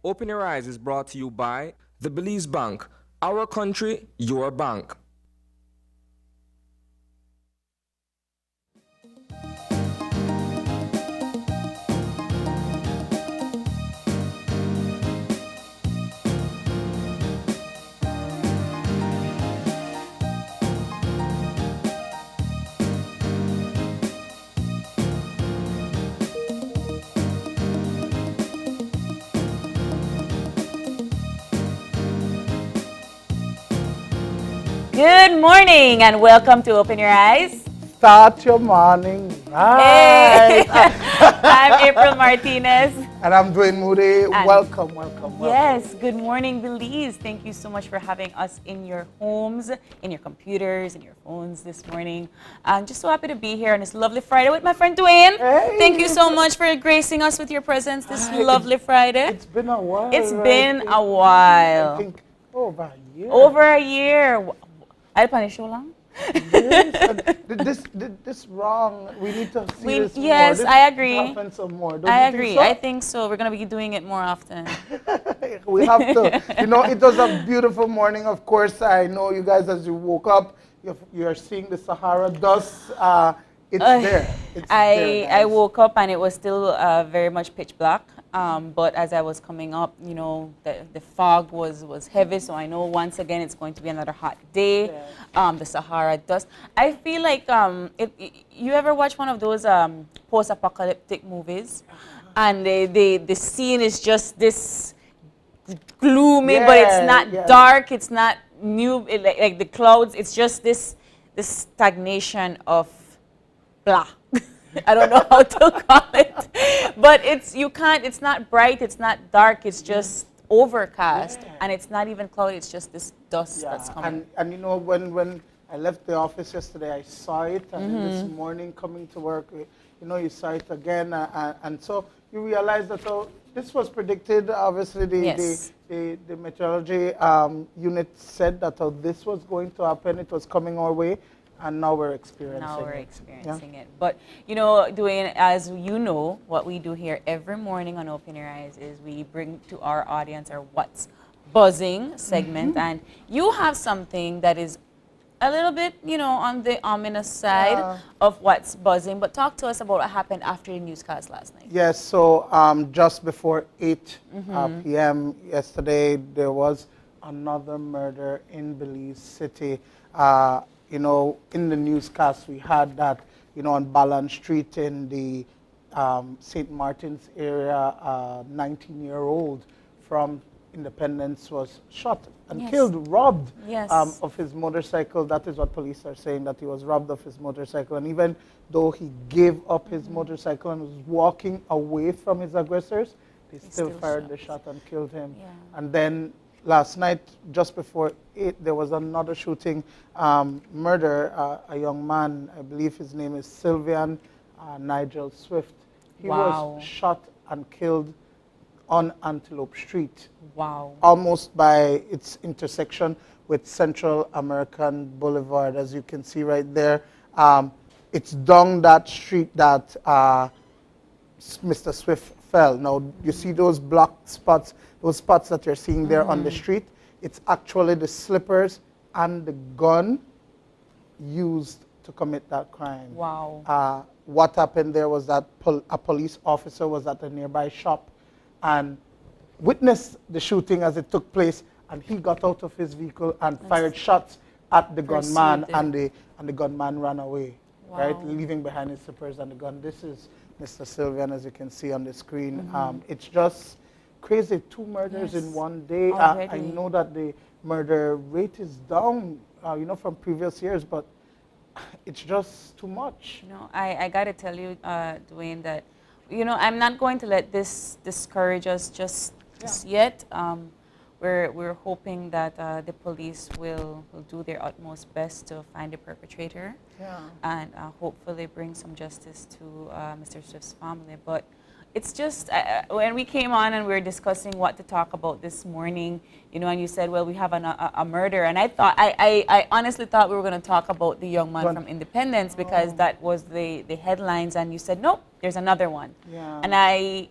Open Your Eyes is brought to you by the Belize Bank. Our country, your bank. Good morning and welcome to Open Your Eyes. Start your morning Hey, right. I'm April Martinez. And I'm Dwayne Moody. And Welcome. Yes, good morning, Belize. Thank you so much for having us in your homes, in your computers, in your phones this morning. I'm just so happy to be here on this lovely Friday with my friend Dwayne. Hey. Thank you so much for gracing us with your presence this lovely Friday. It's been a while. It's right? been a while. I think over a year. Over a year. I'll punish you long. Yes, this wrong. We need to see this more. Yes, This I agree. happen some more. Don't I you agree. Think so? I think so. We're going to be doing it more often. We have to. It was a beautiful morning. Of course, I know you guys as you woke up, you're seeing the Sahara dust. It's there. It's there, I guys. woke up and it was still very much pitch black. But as I was coming up, the fog was heavy. So I know once again it's going to be another hot day. Yeah. The Sahara dust. I feel like you ever watch one of those post-apocalyptic movies, and the scene is just this gloomy, but it's not dark. It's not new. Like the clouds. It's just this stagnation of blah. I don't know how to call it, but it's not bright, it's not dark, it's just overcast, and it's not even cloudy, it's just this dust that's coming. And when I left the office yesterday, I saw it, and then this morning coming to work, you saw it again, and so you realize that this was predicted. Obviously, the meteorology unit said that this was going to happen. It was coming our way. And now we're experiencing it. But, Dwayne, as you know, what we do here every morning on Open Your Eyes is we bring to our audience our What's Buzzing segment. And you have something that is a little bit, on the ominous side of what's buzzing. But talk to us about what happened after the newscast last night. Yes, so just before 8 p.m. yesterday, there was another murder in Belize City. In the newscast, we had that, on Ballan Street in the St. Martin's area, a 19-year-old from Independence was shot and killed, robbed of his motorcycle. That is what police are saying, that he was robbed of his motorcycle. And even though he gave up his motorcycle and was walking away from his aggressors, they still fired the shot and killed him. Yeah. And then last night, just before 8, there was another shooting, murder. A young man, I believe his name is Sylvian Nigel Swift. He was shot and killed on Antelope Street. Wow. Almost by its intersection with Central American Boulevard, as you can see right there. It's down that street that Mr. Swift fell. Now, you see those black spots, those spots that you're seeing there on the street? It's actually the slippers and the gun used to commit that crime. Wow. What happened there was that a police officer was at a nearby shop and witnessed the shooting as it took place, and he got out of his vehicle and fired shots at the gunman, and the gunman ran away, right, leaving behind his slippers and the gun. This is Mr. Sylvian, as you can see on the screen. It's just crazy. 2 murders in one day. I know that the murder rate is down, from previous years, but it's just too much. I got to tell you, Dwayne, that, I'm not going to let this discourage us just yet. We're hoping that the police will do their utmost best to find the perpetrator and hopefully bring some justice to Mr. Swift's family. But it's just, when we came on and we were discussing what to talk about this morning, and you said, well, we have a murder. And I honestly thought we were going to talk about the young man from Independence because that was the headlines. And you said, nope, there's another one. Yeah. And I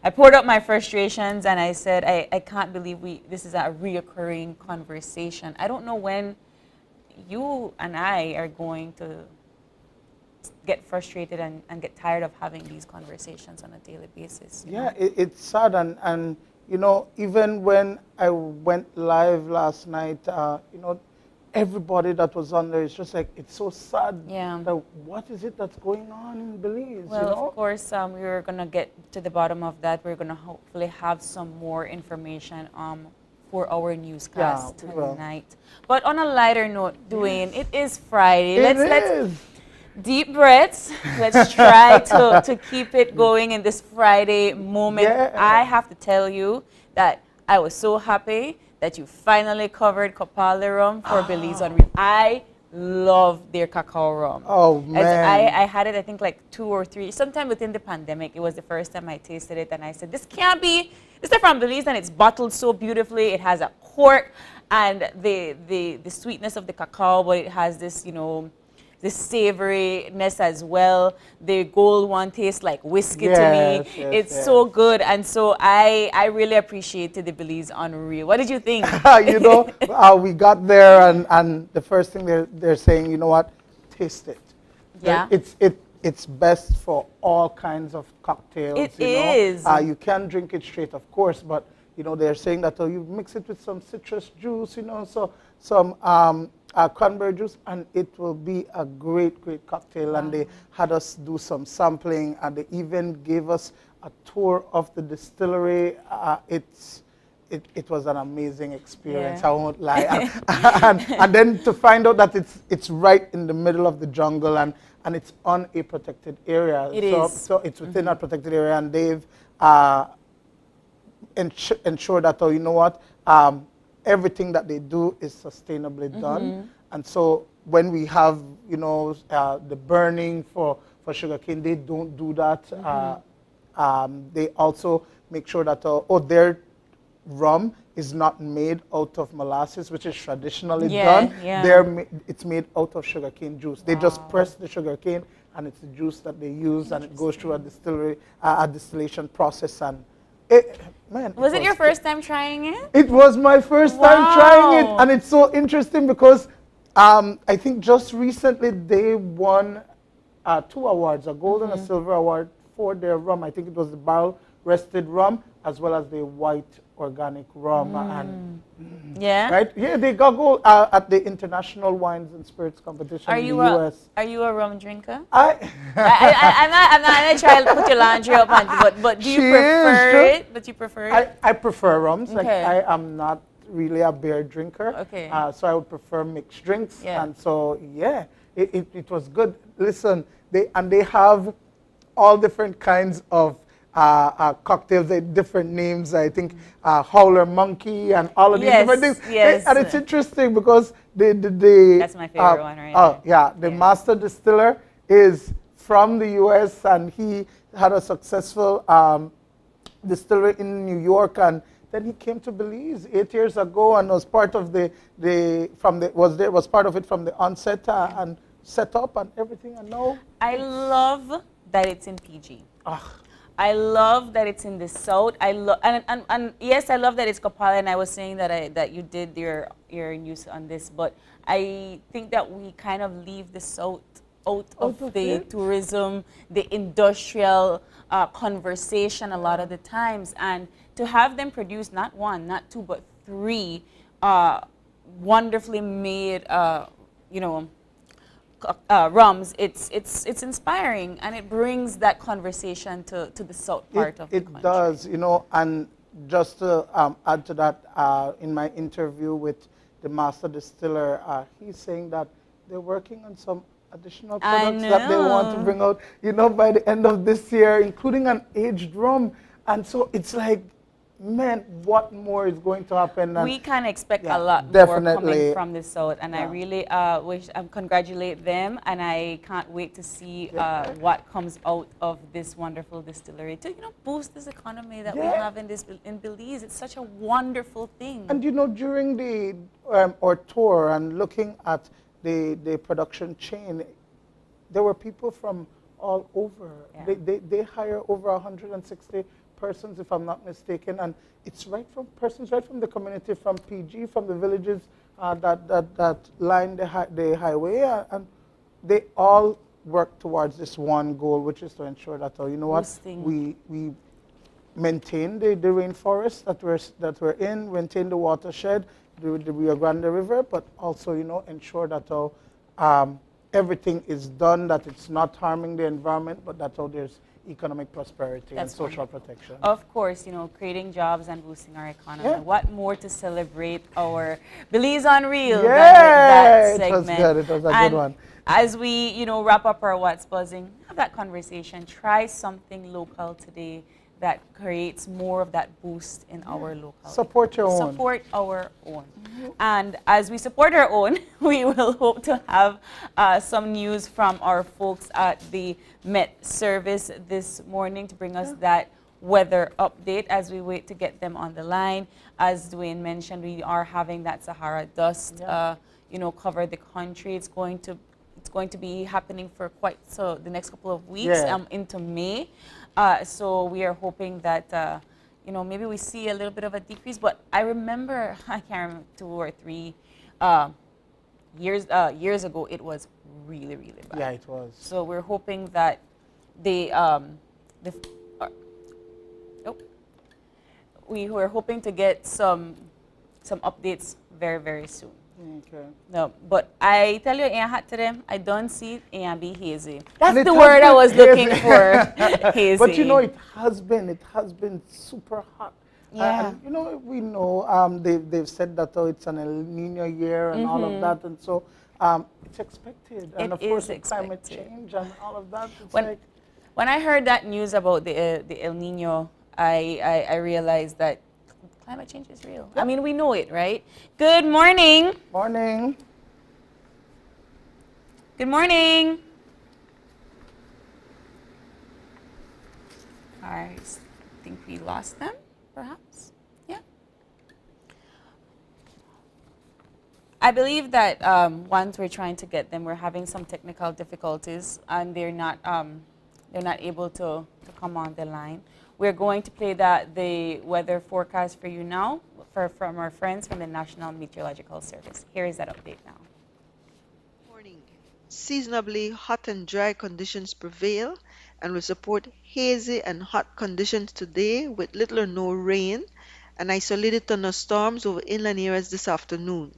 I poured out my frustrations and I said, I can't believe this is a reoccurring conversation. I don't know when you and I are going to get frustrated and get tired of having these conversations on a daily basis. Yeah, it's sad. And, you know, even when I went live last night, you know, everybody that was on there is just like, it's so sad. Yeah. That what is it that's going on in Belize? Well, you know? of course, we were going to get to the bottom of that. We're going to hopefully have some more information for our newscast tonight. But on a lighter note, Dwayne, it is Friday. Let's deep breaths. Let's try to keep it going in this Friday moment. Yeah. I have to tell you that I was so happy that you finally covered Kopali rum for Belize Unreal. I love their cacao rum. Oh, man. I had it, I think, like 2 or 3, sometime within the pandemic. It was the first time I tasted it, and I said, this can't be, this is from Belize, and it's bottled so beautifully. It has a cork and the sweetness of the cacao, but it has this, you know, the savoriness as well. The gold one tastes like whiskey to me. It's so good, and so I really appreciated the Belize Unreal. What did you think? You know, we got there, and the first thing they're saying, you know what, taste it. Yeah. It's best for all kinds of cocktails. It is. You can drink it straight, of course, but you know they're saying that you mix it with some citrus juice, you know, so some cranberry juice, and it will be a great cocktail. Wow. And they had us do some sampling, and they even gave us a tour of the distillery. It was an amazing experience. Yeah. I won't lie. and then to find out that it's right in the middle of the jungle, and it's on a protected area. So it's within a protected area, and they've ensured that, you know what, everything that they do is sustainably done. And so when we have, you know, the burning for sugarcane, they don't do that. They also make sure that, their rum is not made out of molasses, which is traditionally done. Yeah. It's made out of sugarcane juice. They just press the sugarcane, and it's the juice that they use, and it goes through a distillation process. And was it your first time trying it? It was my first time trying it, and it's so interesting because I think just recently they won 2 awards, a gold and a silver award for their rum. I think it was the barrel rested rum as well as the white organic rum. And right? Yeah, they got gold at the International Wines and Spirits competition in the US. Are you a rum drinker? I'm not going to try to put your laundry up on, but do you prefer it? But you prefer it? I prefer rums. Okay. Like, I am not really a beer drinker. Okay. So I would prefer mixed drinks. Yeah. And so, yeah, it was good. Listen, they have all different kinds of cocktails, different names. I think Howler Monkey and all of these different things. Yes. And it's interesting because that's my favorite one right now. Yeah, the master distiller is from the US, and he had a successful distillery in New York, and then he came to Belize 8 years ago and was part of was part of it from the onset and set up and everything. And now I love that it's in PG. I love that it's in the South. I love and yes, I love that it's Kopali. And I was saying that you did your news on this, but I think that we kind of leave the South out of the tourism, the industrial conversation a lot of the times, and to have them produce not 1, not 2, but 3 wonderfully made, you know, rums, it's inspiring, and it brings that conversation to the south part of the country. It does, you know, and just to add to that, in my interview with the master distiller, he's saying that they're working on some additional products that they want to bring out, you know, by the end of this year, including an aged rum. And so it's like, man, what more is going to happen? And we can expect a lot more coming from the South, and I really congratulate them, and I can't wait to see what comes out of this wonderful distillery to, you know, boost this economy that we have in Belize. It's such a wonderful thing. And you know, during the our tour and looking at the production chain, there were people from all over. They hire over 160 persons, if I'm not mistaken, and it's right from persons right from the community, from PG, from the villages that line the highway, and they all work towards this one goal, which is to ensure that, you know what, Boosting. we maintain the rainforest that we're in, maintain the watershed, the Rio Grande River, but also, you know, ensure that everything is done, that it's not harming the environment, but that there's economic prosperity and social protection. Of course, you know, creating jobs and boosting our economy. Yeah. What more to celebrate our Belize Unreal than Yeah, with that segment? it was good. It was a And good one. as we, you know, wrap up our What's Buzzing, have that conversation. Try something local today that creates more of that boost in our local. Support your own. Support our own. And as we support our own, we will hope to have some news from our folks at the Met Service this morning to bring us that weather update as we wait to get them on the line. As Dwayne mentioned, we are having that Sahara dust, you know, cover the country. It's going to be happening for the next couple of weeks into May. So we are hoping that, you know, maybe we see a little bit of a decrease. But I remember, I can't remember, 2 or 3 years ago, it was really, really bad. Yeah, it was. So we're hoping that we were hoping to get some updates very, very soon. Okay. No, but I tell you, in hot today, I don't see it be hazy. That's And the it word I has was been looking hazy. for. Hazy. But you know, it has been super hot. Yeah. And you know, we know they've said that it's an El Nino year and all of that, and so it's expected. And of course, with climate change and all of that. It's when I heard that news about the El Nino, I realized that climate change is real. I mean, we know it, right? Good morning. Morning. Good morning. I think we lost them, perhaps. Yeah. I believe that once we're trying to get them, we're having some technical difficulties, and they're not able to come on the line. We're going to play the weather forecast for you now from our friends from the National Meteorological Service. Here is that update now. Morning. Seasonably hot and dry conditions prevail and will support hazy and hot conditions today with little or no rain and isolated thunderstorms over inland areas this afternoon.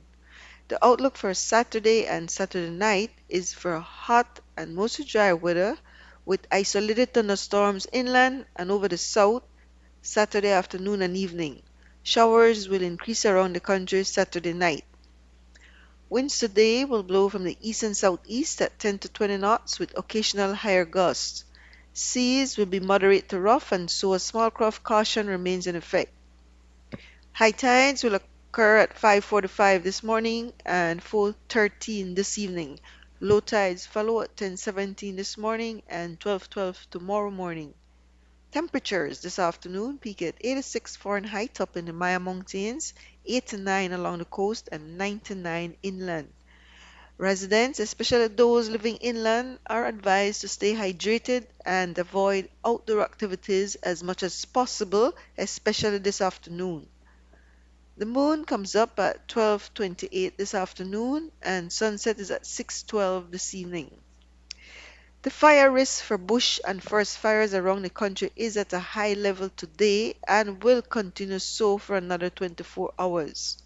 The outlook for Saturday and Saturday night is for hot and mostly dry weather with isolated thunderstorms inland and over the south Saturday afternoon and evening. Showers will increase around the country Saturday night. Winds today will blow from the east and southeast at 10 to 20 knots with occasional higher gusts. Seas will be moderate to rough, and so a small craft caution remains in effect. High tides will occur at 5:45 this morning and 4:13 this evening. Low tides follow at 10:17 this morning and 12:12 tomorrow morning. Temperatures this afternoon peak at 86 Fahrenheit up in the Maya Mountains, 89 along the coast, and 99 inland. Residents, especially those living inland, are advised to stay hydrated and avoid outdoor activities as much as possible, especially this afternoon. The moon comes up at 12:28 this afternoon and sunset is at 6:12 this evening. The fire risk for bush and forest fires around the country is at a high level today and will continue so for another 24 hours.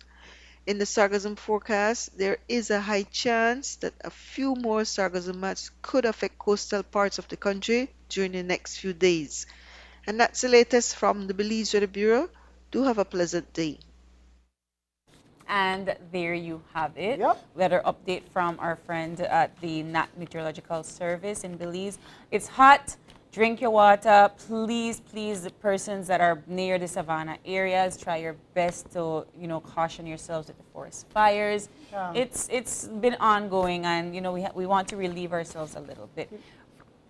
In the sargassum forecast, there is a high chance that a few more sargassum mats could affect coastal parts of the country during the next few days. And that's the latest from the Belize Weather Bureau. Do have a pleasant day. And there you have it. Yep. Weather update from our friend at the Nat Meteorological Service in Belize. It's hot. Drink your water. Please, the persons that are near the Savannah areas, try your best to, you know, caution yourselves with the forest fires. Yeah. It's been ongoing, and you know we want to relieve ourselves a little bit.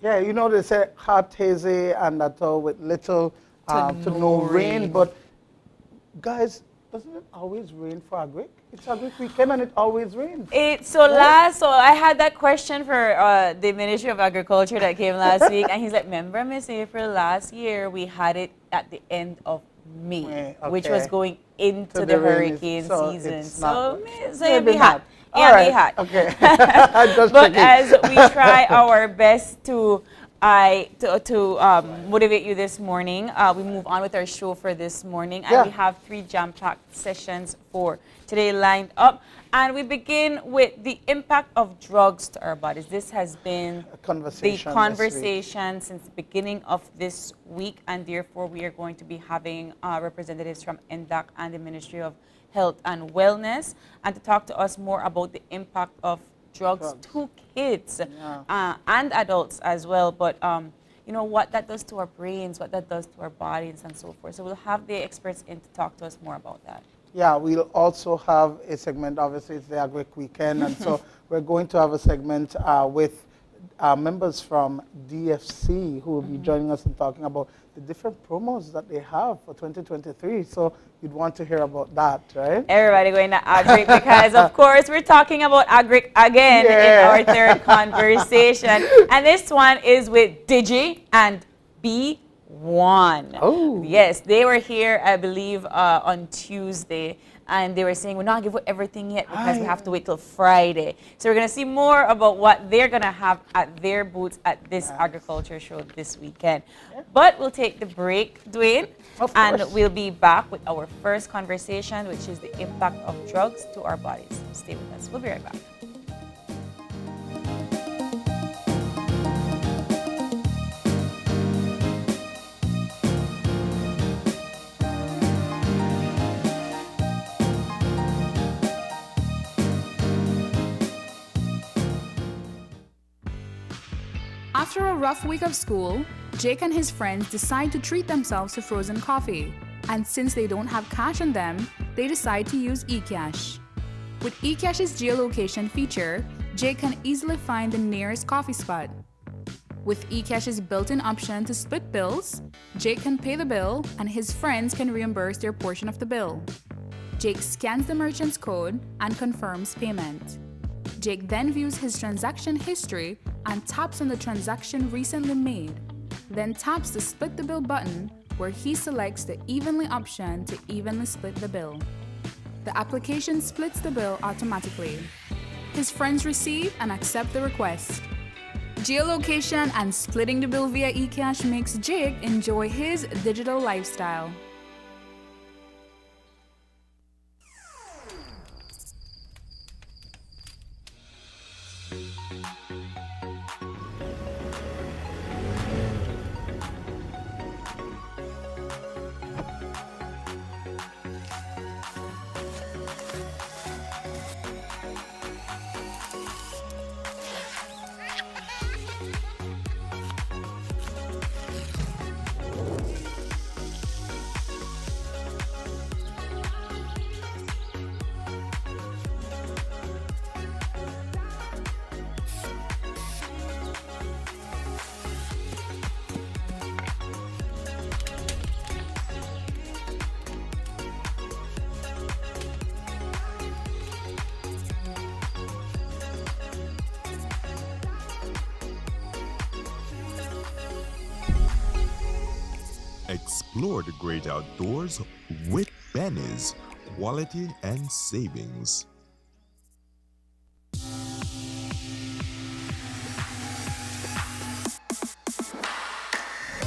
Yeah, you know, they say hot, hazy, and that with little to no rain. But guys, doesn't it always rain for Agric? It's a great weekend and it always rains. So I had that question for the Ministry of Agriculture that came last week, and he's like, remember, Miss April, last year we had it at the end of May, which was going into the hurricane season. So it'll be hot. All right. Be hot. Okay. But as we try our best to motivate you this morning, we move on with our show for this morning, and we have 3 jam-packed sessions for today lined up. And we begin with the impact of drugs to our bodies. This has been the conversation since the beginning of this week, and therefore we are going to be having representatives from NDAC and the Ministry of Health and Wellness, and to talk to us more about the impact of drugs to kids and adults as well. But you know, what that does to our brains, what that does to our bodies, and so forth. So we'll have the experts in to talk to us more about that. Yeah, we'll also have a segment. Obviously, it's the Agric Weekend, and so we're going to have a segment with members from DFC who will be joining us and talking about the different promos that they have for 2023. So you'd want to hear about that, right? Everybody going to Agric because, of course, we're talking about Agric again in our third conversation. And this one is with Digi and B1. Oh. Yes, they were here, I believe, on Tuesday. And they were saying, we're not giving everything yet because we have to wait till Friday. So we're going to see more about what they're going to have at their booths at this agriculture show this weekend. But we'll take the break, Dwayne, and we'll be back with our first conversation, which is the impact of drugs to our bodies. Stay with us. We'll be right back. After a rough week of school, Jake and his friends decide to treat themselves to frozen coffee. And since they don't have cash on them, they decide to use eCash. With eCash's geolocation feature, Jake can easily find the nearest coffee spot. With eCash's built-in option to split bills, Jake can pay the bill and his friends can reimburse their portion of the bill. Jake scans the merchant's code and confirms payment. Jake then views his transaction history and taps on the transaction recently made, then taps the Split the Bill button where he selects the Evenly option to evenly split the bill. The application splits the bill automatically. His friends receive and accept the request. Geolocation and splitting the bill via eCash makes Jake enjoy his digital lifestyle. Explore the great outdoors with Benny's quality and savings.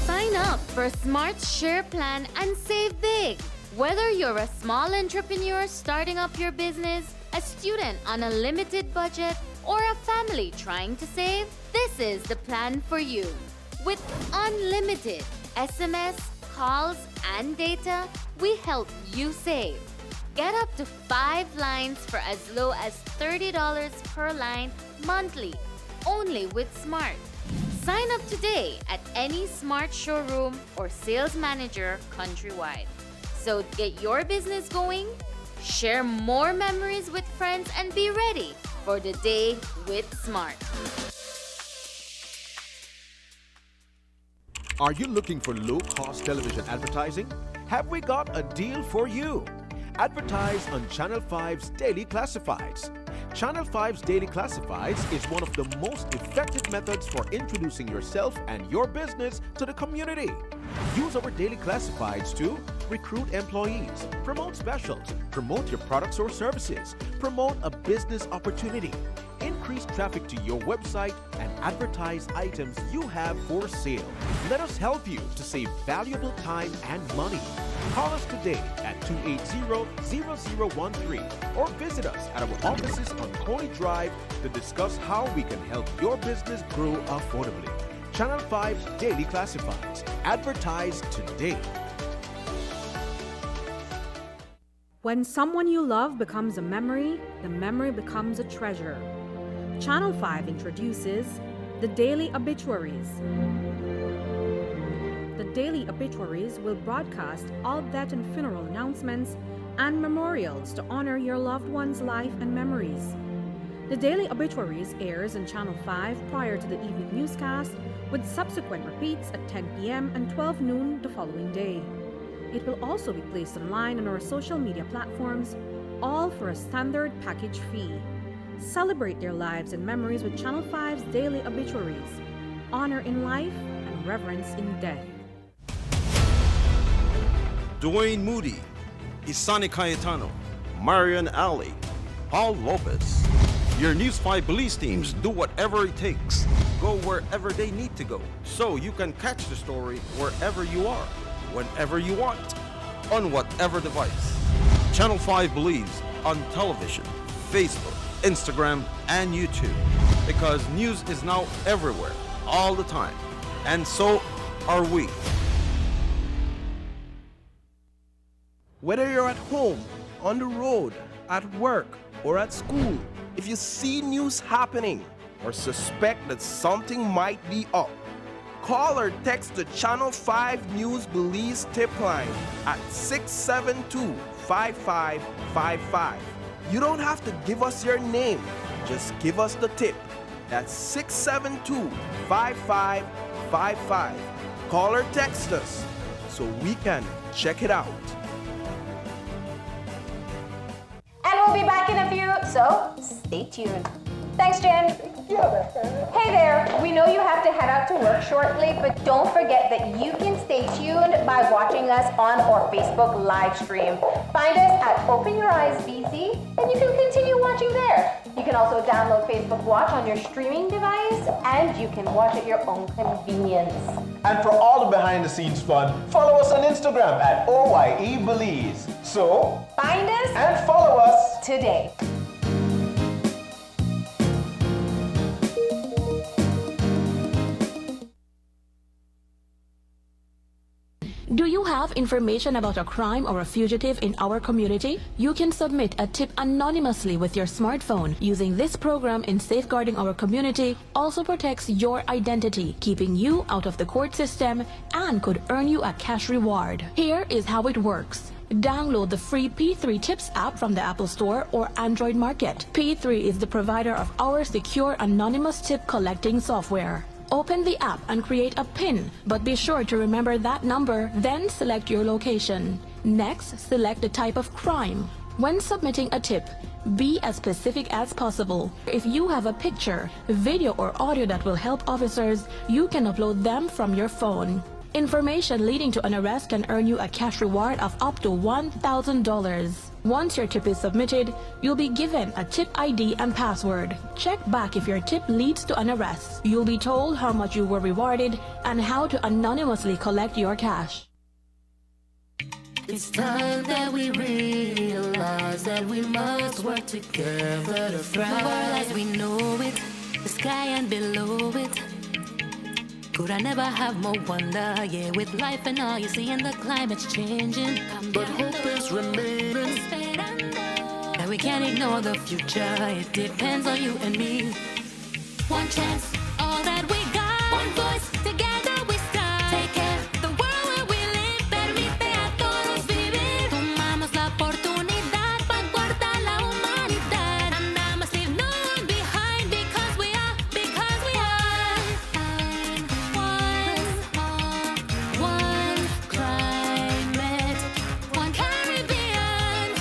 Sign up for Smart Share Plan and save big. Whether you're a small entrepreneur starting up your business, a student on a limited budget, or a family trying to save, this is the plan for you. With unlimited SMS, calls, and data, we help you save. Get up to 5 lines for as low as $30 per line monthly, only with Smart. Sign up today at any Smart showroom or sales manager countrywide. So get your business going, share more memories with friends, and be ready for the day with Smart. Are you looking for low-cost television advertising? Have we got a deal for you? Advertise on Channel 5's Daily Classifieds. Channel 5's Daily Classifieds is one of the most effective methods for introducing yourself and your business to the community. Use our Daily Classifieds to recruit employees, promote specials, promote your products or services, promote a business opportunity, increase traffic to your website, and advertise items you have for sale. Let us help you to save valuable time and money. Call us today at 280-0013 or visit us at our offices on Coney Drive to discuss how we can help your business grow affordably. Channel 5's Daily Classifieds. Advertise today. When someone you love becomes a memory, the memory becomes a treasure. Channel 5 introduces the Daily Obituaries. The Daily Obituaries will broadcast all death and funeral announcements and memorials to honor your loved one's life and memories. The Daily Obituaries airs on Channel 5 prior to the evening newscast, with subsequent repeats at 10 p.m. and 12 noon the following day. It will also be placed online on our social media platforms, all for a standard package fee. Celebrate their lives and memories with Channel 5's Daily Obituaries. Honor in life and reverence in death. Dwayne Moody, Isani Cayetano, Marian Ali, Paul Lopez. Your News 5 police teams do whatever it takes. Go wherever they need to go, so you can catch the story wherever you are, whenever you want, on whatever device. Channel 5 believes on television, Facebook, Instagram, and YouTube, because news is now everywhere, all the time, and so are we. Whether you're at home, on the road, at work, or at school, if you see news happening or suspect that something might be up, call or text the Channel 5 News Belize tip line at 672-5555. You don't have to give us your name, just give us the tip. That's 672-5555. Call or text us so we can check it out. And we'll be back in a few, so stay tuned. Thanks, Jen. Hey there, we know you have to head out to work shortly, but don't forget that you can stay tuned by watching us on our Facebook live stream. Find us at Open Your Eyes BC, and you can continue watching there. You can also download Facebook Watch on your streaming device, and you can watch at your own convenience. And for all the behind-the-scenes fun, follow us on Instagram at OYE Belize. So, find us and follow us today. Do you have information about a crime or a fugitive in our community? You can submit a tip anonymously with your smartphone. Using this program in safeguarding our community also protects your identity, keeping you out of the court system, and could earn you a cash reward. Here is how it works. Download the free P3 Tips app from the Apple Store or Android Market. P3 is the provider of our secure anonymous tip collecting software. Open the app and create a PIN, but be sure to remember that number, then select your location. Next, select the type of crime. When submitting a tip, be as specific as possible. If you have a picture, video, or audio that will help officers, you can upload them from your phone. Information leading to an arrest can earn you a cash reward of up to $1,000. Once your tip is submitted, you'll be given a tip ID and password. Check back if your tip leads to an arrest. You'll be told how much you were rewarded and how to anonymously collect your cash. It's time that we realize that we must work together to thrive. The world as we know it, the sky and below it. Could I never have more wonder? Yeah, with life and all you see, and the climate's changing, but hope is remaining. And we can't ignore the future. It depends on you and me. One chance, all that we got. One voice, together we stand. Take care, the world where we live. Permite a todos vivir. Tomamos la oportunidad para guardar la humanidad. And I must leave no one behind because we are. One climate, one Caribbean,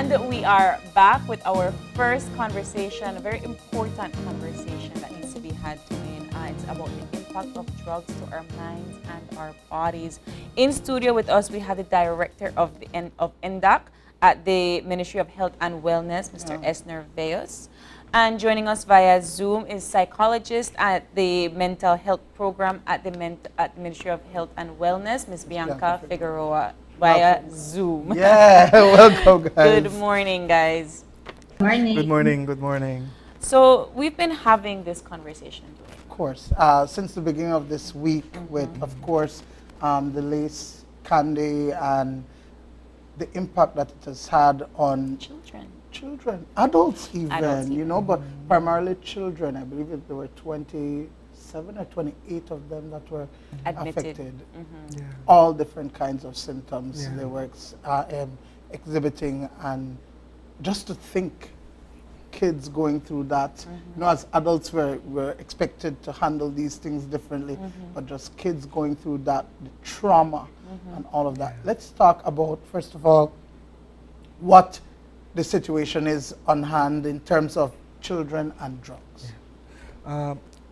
And we are back with our first conversation, a very important conversation that needs to be had today. It's about the impact of drugs to our minds and our bodies. In studio with us, we have the director of NDAC at the Ministry of Health and Wellness, Mr. Esner Veos. And joining us via Zoom is psychologist at the mental health program at the Ministry of Health and Wellness, Ms. Bianca Figueroa, via Zoom. Yeah, welcome, guys. Good morning, guys. Morning. Good morning. Good morning. So we've been having this conversation today. Of course, since the beginning of this week, with of course the lace candy and the impact that it has had on children, adults even, you know, but primarily children. I believe there were 27 or 28 of them that were affected. All different kinds of symptoms they were exhibiting, and just to think kids going through that, you know, as adults we're expected to handle these things differently, but just kids going through that, the trauma and all of that. Let's talk about, first of all, what the situation is on hand in terms of children and drugs.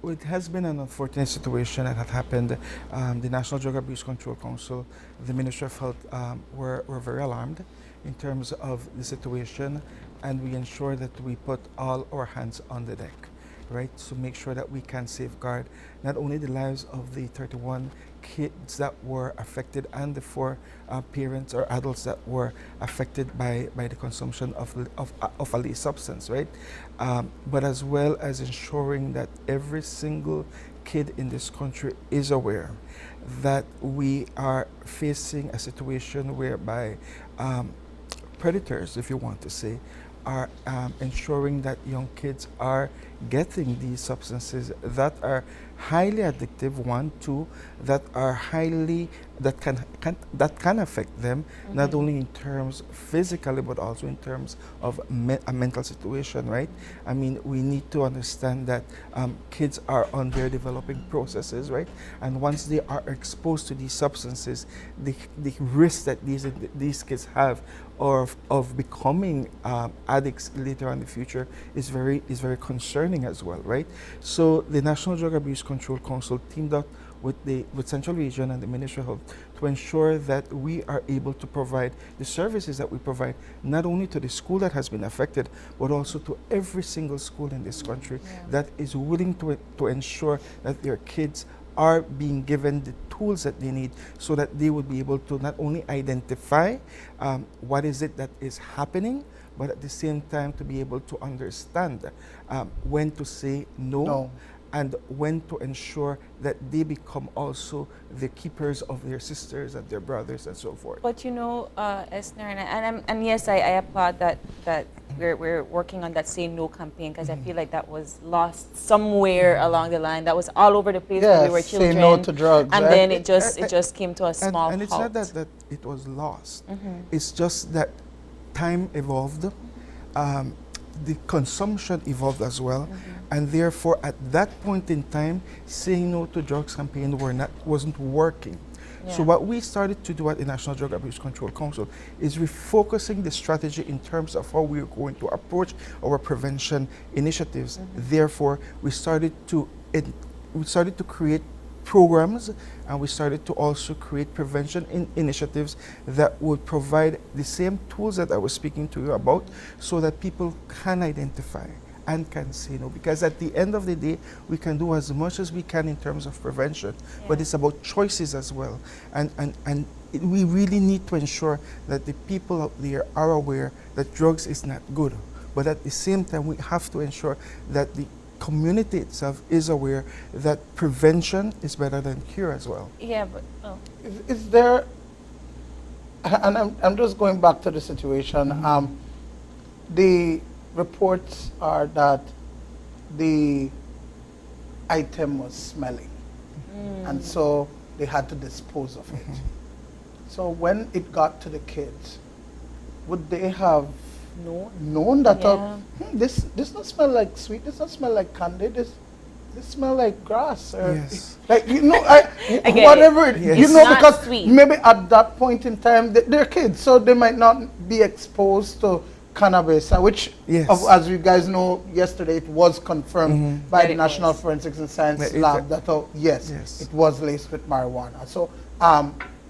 It has been an unfortunate situation that had happened. The National Drug Abuse Control Council, the Ministry of Health were very alarmed in terms of the situation, and we ensure that we put all our hands on the deck, right? So make sure that we can safeguard not only the lives of the 31 kids that were affected and the 4 parents or adults that were affected by the consumption of a laced substance, right? But as well as ensuring that every single kid in this country is aware that we are facing a situation whereby predators, if you want to say, are ensuring that young kids are getting these substances that are highly addictive, 1, 2, that are highly, that can affect them, not only in terms physically, but also in terms of a mental situation, right? I mean, we need to understand that kids are on their developing processes, right? And once they are exposed to these substances, the risk that these kids have of becoming addicts later on in the future is very concerning as well, right? So the National Drug Abuse Control Council teamed up with Central Region and the Ministry of Health to ensure that we are able to provide the services that we provide not only to the school that has been affected, but also to every single school in this country that is willing to ensure that their kids are being given the tools that they need so that they would be able to not only identify what is it that is happening, but at the same time to be able to understand when to say no, and when to ensure that they become also the keepers of their sisters and their brothers and so forth. But you know, Esner, and yes, I applaud that we're working on that Say No campaign, because I feel like that was lost somewhere along the line. That was all over the place when we were children. Say no to drugs. And then it just came to a small and it's halt. not that it was lost. It's just that time evolved. The consumption evolved as well, and therefore at that point in time, Saying No to Drugs campaign wasn't working. So what we started to do at the National Drug Abuse Control Council is refocusing the strategy in terms of how we are going to approach our prevention initiatives. Therefore, we started to create programs, and we started to also create prevention initiatives that would provide the same tools that I was speaking to you about, so that people can identify and can say no. Because at the end of the day, we can do as much as we can in terms of prevention, but it's about choices as well. And we really need to ensure that the people out there are aware that drugs is not good. But at the same time, we have to ensure that the community itself is aware that prevention is better than cure as well. Yeah, but is there, and I'm just going back to the situation, the reports are that the item was smelling, and so they had to dispose of it. So when it got to the kids, would they have known that this doesn't smell like sweet, this doesn't smell like candy, this smell like grass, or like, you know, whatever you know, not because sweet. Maybe at that point in time they're kids, so they might not be exposed to cannabis, which, Yes. as you guys know, yesterday it was confirmed by That the it National was. Forensics and Science Yeah, Lab that, yes, Yes. it was laced with marijuana. So,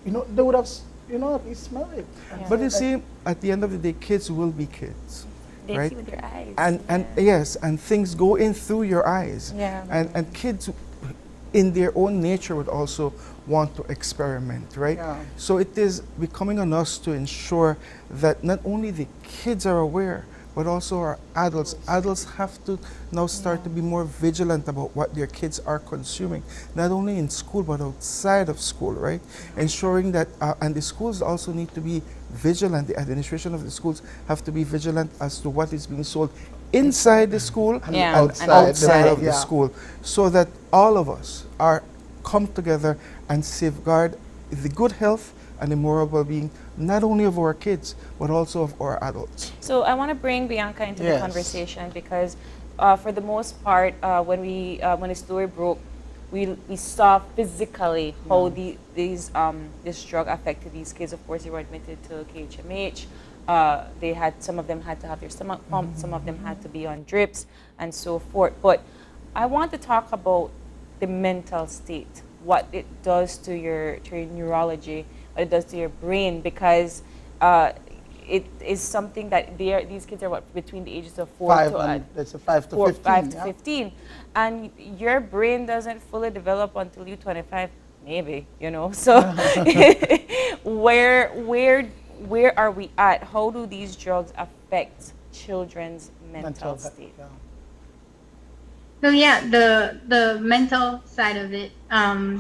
you know, they would have, you know, at least smelled it. But you see, at the end of the day, kids will be kids. They right? see with their eyes. And yes, and things go in through your eyes. Yeah. And kids in their own nature would also want to experiment, right? Yeah. So it is becoming on us to ensure that not only the kids are aware, but also our adults. Adults have to now start to be more vigilant about what their kids are consuming, not only in school, but outside of school, right? Ensuring that, and the schools also need to be vigilant. The administration of the schools have to be vigilant as to what is being sold inside the school and Yeah. outside of the yeah. school, so that all of us are come together and safeguard the good health and the moral well-being, not only of our kids, but also of our adults. So I want to bring Bianca into the Yes. conversation because for the most part, when the story broke, we saw physically how this drug affected these kids. Of course, they were admitted to KHMH. Some of them had to have their stomach pumped, some of them had to be on drips and so forth. But I want to talk about the mental state, what it does to your neurology, what it does to your brain, because it is something that these kids are between the ages of 5 to 15. 5 to yeah. 15, and your brain doesn't fully develop until you're 25, maybe, you know. So where are we at? How do these drugs affect children's mental state? Yeah. So yeah, the mental side of it,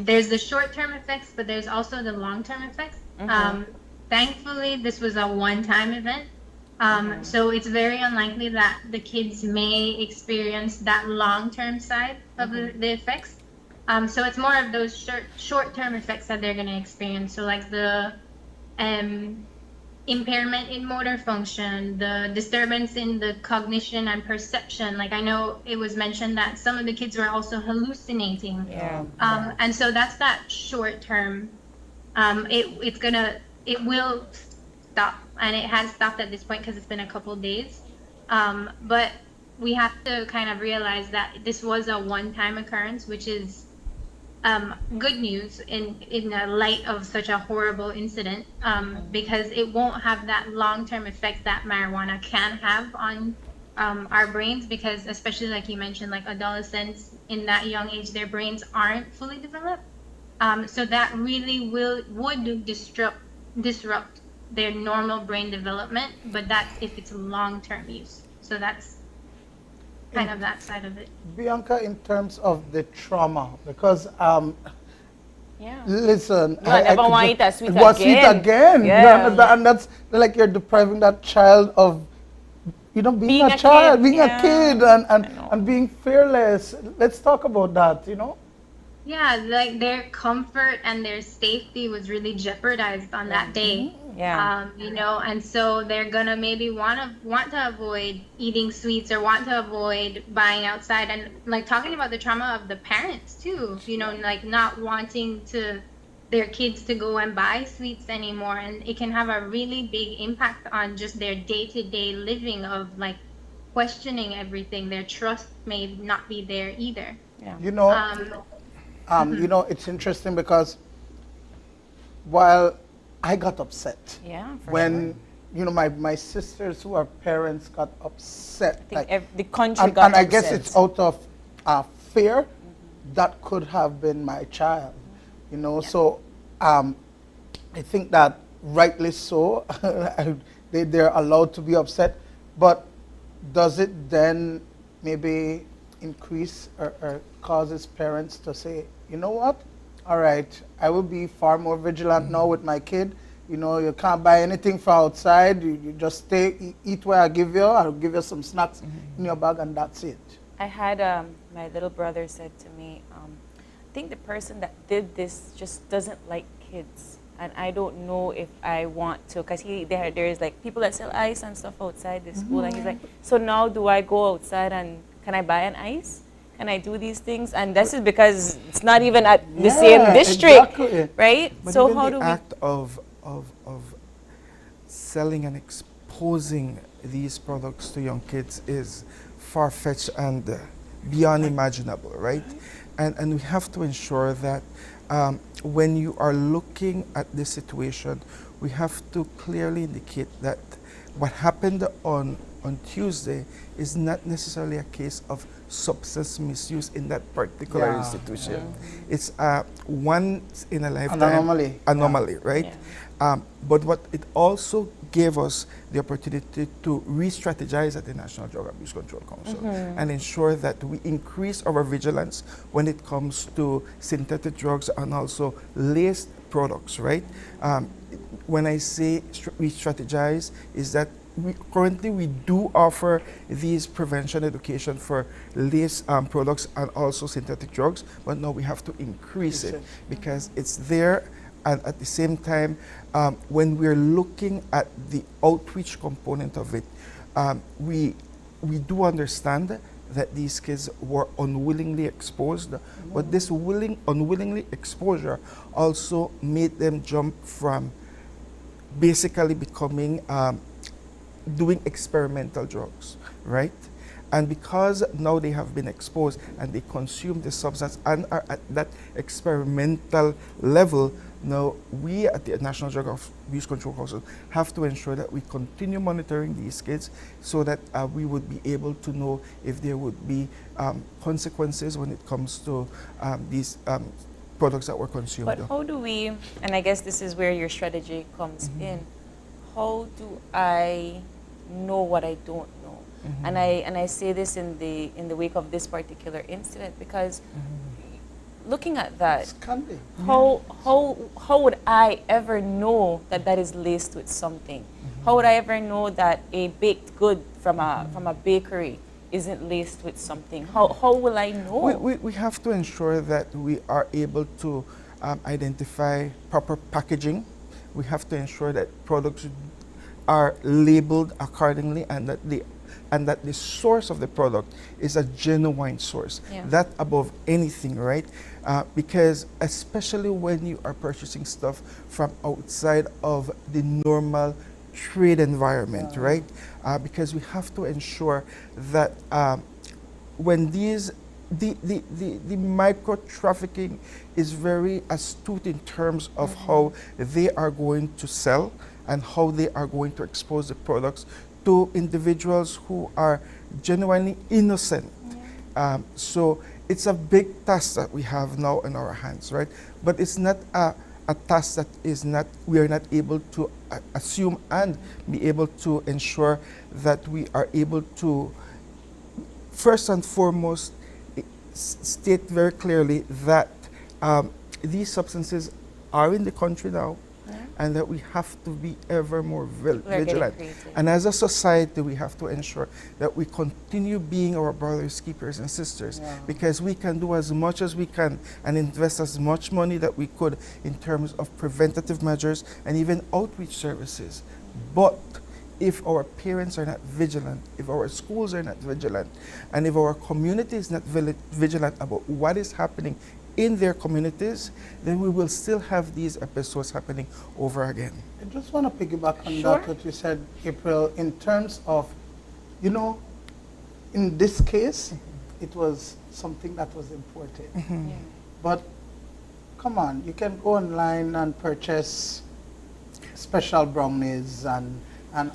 there's the short-term effects, but there's also the long-term effects. Thankfully, this was a one-time event, so it's very unlikely that the kids may experience that long-term side of the effects. So it's more of those short-term effects that they're going to experience. So like the impairment in motor function, the disturbance in the cognition and perception. Like I know it was mentioned that some of the kids were also hallucinating. Yeah. And so that's that short term. It will stop, and it has stopped at this point because it's been a couple of days. But we have to kind of realize that this was a one-time occurrence, which is good news in the light of such a horrible incident, because it won't have that long-term effect that marijuana can have on our brains, because especially like you mentioned, like adolescents in that young age, their brains aren't fully developed. So that really would disrupt their normal brain development, but that's if it's long-term use. So that's kind of that side of it. Bianca, in terms of the trauma, because Yeah. listen, I never could want ju- it as sweet it was again. sweet again. Yeah. And that's like you're depriving that child of, you know, being a a child, kid, being yeah. a kid, and being fearless. Let's talk about that, you know. Yeah, like their comfort and their safety was really jeopardized on that day. Yeah. You know, and so they're gonna maybe want to avoid eating sweets or want to avoid buying outside, and like talking about the trauma of the parents too. You know, like not wanting their kids to go and buy sweets anymore, and it can have a really big impact on just their day-to-day living of like questioning everything. Their trust may not be there either. Yeah. You know, you know, it's interesting because while I got upset when you know my sisters who are parents got upset, think like, the country and, got and I guess upset. it's out of fear that could have been my child, you know. So I think that rightly so, they're allowed to be upset, but does it then maybe increase or causes parents to say, you know what, all right, I will be far more vigilant now with my kid. You know, you can't buy anything from outside. You just stay, eat where I give you. I'll give you some snacks in your bag, and that's it. I had my little brother said to me, I think the person that did this just doesn't like kids, and I don't know if I want to, because there's like people that sell ice and stuff outside the school, and he's like, so now do I go outside and can I buy an ice? Can I do these things? And this is because it's not even at the same district, right? But so even how the do we? act of selling and exposing these products to young kids is far-fetched and beyond imaginable, right? And we have to ensure that when you are looking at this situation, we have to clearly indicate that what happened on Tuesday is not necessarily a case of substance misuse in that particular institution. It's a once in a lifetime anomaly, right? But what it also gave us the opportunity to re-strategize at the National Drug Abuse Control Council and ensure that we increase our vigilance when it comes to synthetic drugs and also laced products, right? When I say re-strategize, is that currently we do offer these prevention education for laced products and also synthetic drugs, but now we have to increase it because it's there. And at the same time, when we're looking at the outreach component of it, we do understand that these kids were unwillingly exposed, but this unwillingly exposure also made them jump from basically becoming doing experimental drugs, right? And because now they have been exposed and they consume the substance and are at that experimental level, now we at the National Drug Abuse Control Council have to ensure that we continue monitoring these kids so that we would be able to know if there would be consequences when it comes to these products that were consumed. But how do we, and I guess this is where your strategy comes in, how do I know what I don't know? And I say this in the wake of this particular incident because looking at that, how would I ever know that that is laced with something? How would I ever know that a baked good from a bakery isn't laced with something? How will I know? We have to ensure that we are able to identify proper packaging. We have to ensure that products are labeled accordingly and that the source of the product is a genuine source. That above anything, right? Because especially when you are purchasing stuff from outside of the normal trade environment, right? Because we have to ensure that when the micro trafficking is very astute in terms of how they are going to sell and how they are going to expose the products to individuals who are genuinely innocent. So it's a big task that we have now in our hands, right? But it's not a task that is not, we are not able to assume and be able to ensure that we are able to, first and foremost, state very clearly that these substances are in the country now, and that we have to be ever more vigilant. And as a society, we have to ensure that we continue being our brothers, keepers, and sisters, because we can do as much as we can and invest as much money that we could in terms of preventative measures and even outreach services. But if our parents are not vigilant, if our schools are not vigilant, and if our community is not vigilant about what is happening in their communities, then we will still have these episodes happening over again. I just want to piggyback on that, what you said, April, in terms of, you know, in this case, it was something that was imported. But come on, you can go online and purchase special brownies and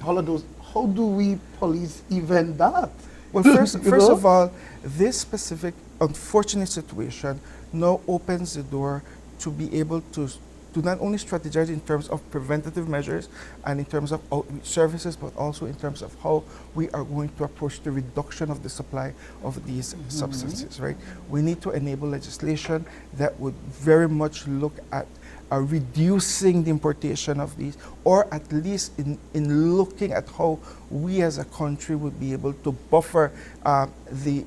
all of those. How do we police even that? Well, first of all, this specific unfortunate situation now opens the door to be able to not only strategize in terms of preventative measures and in terms of outreach services, but also in terms of how we are going to approach the reduction of the supply of these substances, right? We need to enable legislation that would very much look at reducing the importation of these, or at least in looking at how we as a country would be able to buffer the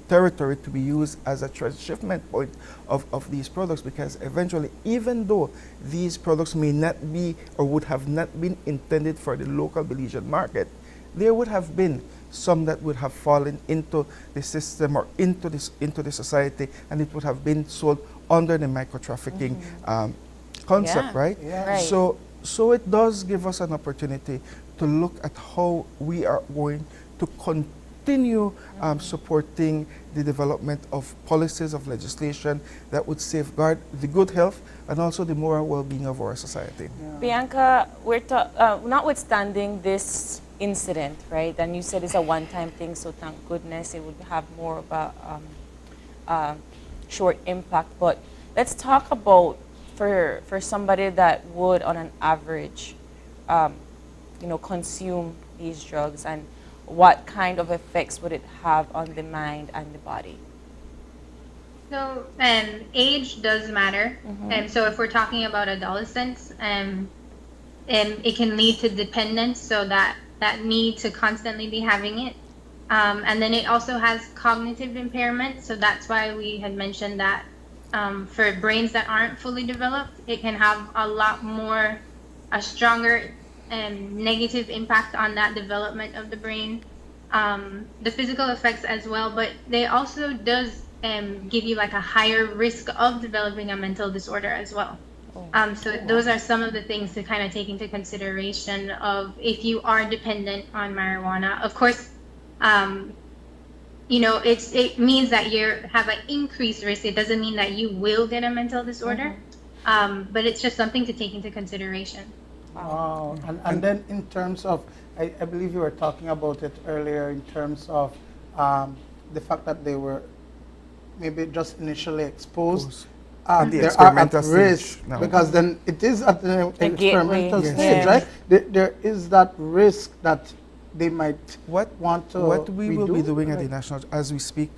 territory to be used as a transshipment point of these products, because eventually, even though these products may not be or would have not been intended for the local Belizean market, there would have been some that would have fallen into the system or into the society, and it would have been sold under the micro-trafficking concept, right? Right. So it does give us an opportunity to look at how we are going to continue supporting the development of policies of legislation that would safeguard the good health and also the moral well-being of our society. Bianca, notwithstanding this incident, right? And you said it's a one-time thing, so thank goodness it would have more of a short impact. But let's talk about for somebody that would, on an average, consume these drugs, and what kind of effects would it have on the mind and the body? So age does matter. So if we're talking about adolescents, it can lead to dependence, so that need to constantly be having it. And then it also has cognitive impairment. So that's why we had mentioned that for brains that aren't fully developed, it can have a stronger negative impact on that development of the brain. The physical effects as well, but they also does give you like a higher risk of developing a mental disorder as well. So those are some of the things to kind of take into consideration of if you are dependent on marijuana. Of course, it means that you have an increased risk. It doesn't mean that you will get a mental disorder, but it's just something to take into consideration. Wow. And then in terms of, I believe you were talking about it earlier in terms of the fact that they were maybe just initially exposed. They are at risk because then it is at the experimental stage, right? There is that risk that they might want to What we will be doing at right? the National, as we speak,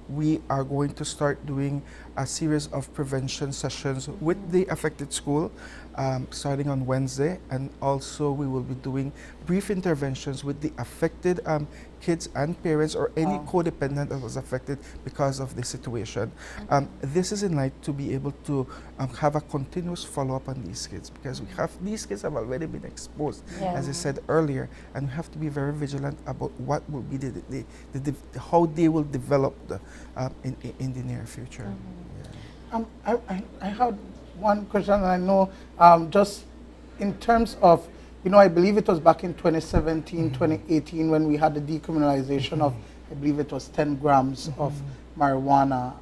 we are going to start doing a series of prevention sessions with the affected school starting on Wednesday, and also we will be doing brief interventions with the affected kids and parents or any codependent that was affected because of the situation. This is in light to be able to have a continuous follow-up on these kids, because these kids have already been exposed, as I said earlier, and we have to be very vigilant about what will be how they will develop in the near future. I had one question, and I know just in terms of, I believe it was back in 2017, 2018 when we had the decriminalization of, I believe it was 10 grams of marijuana.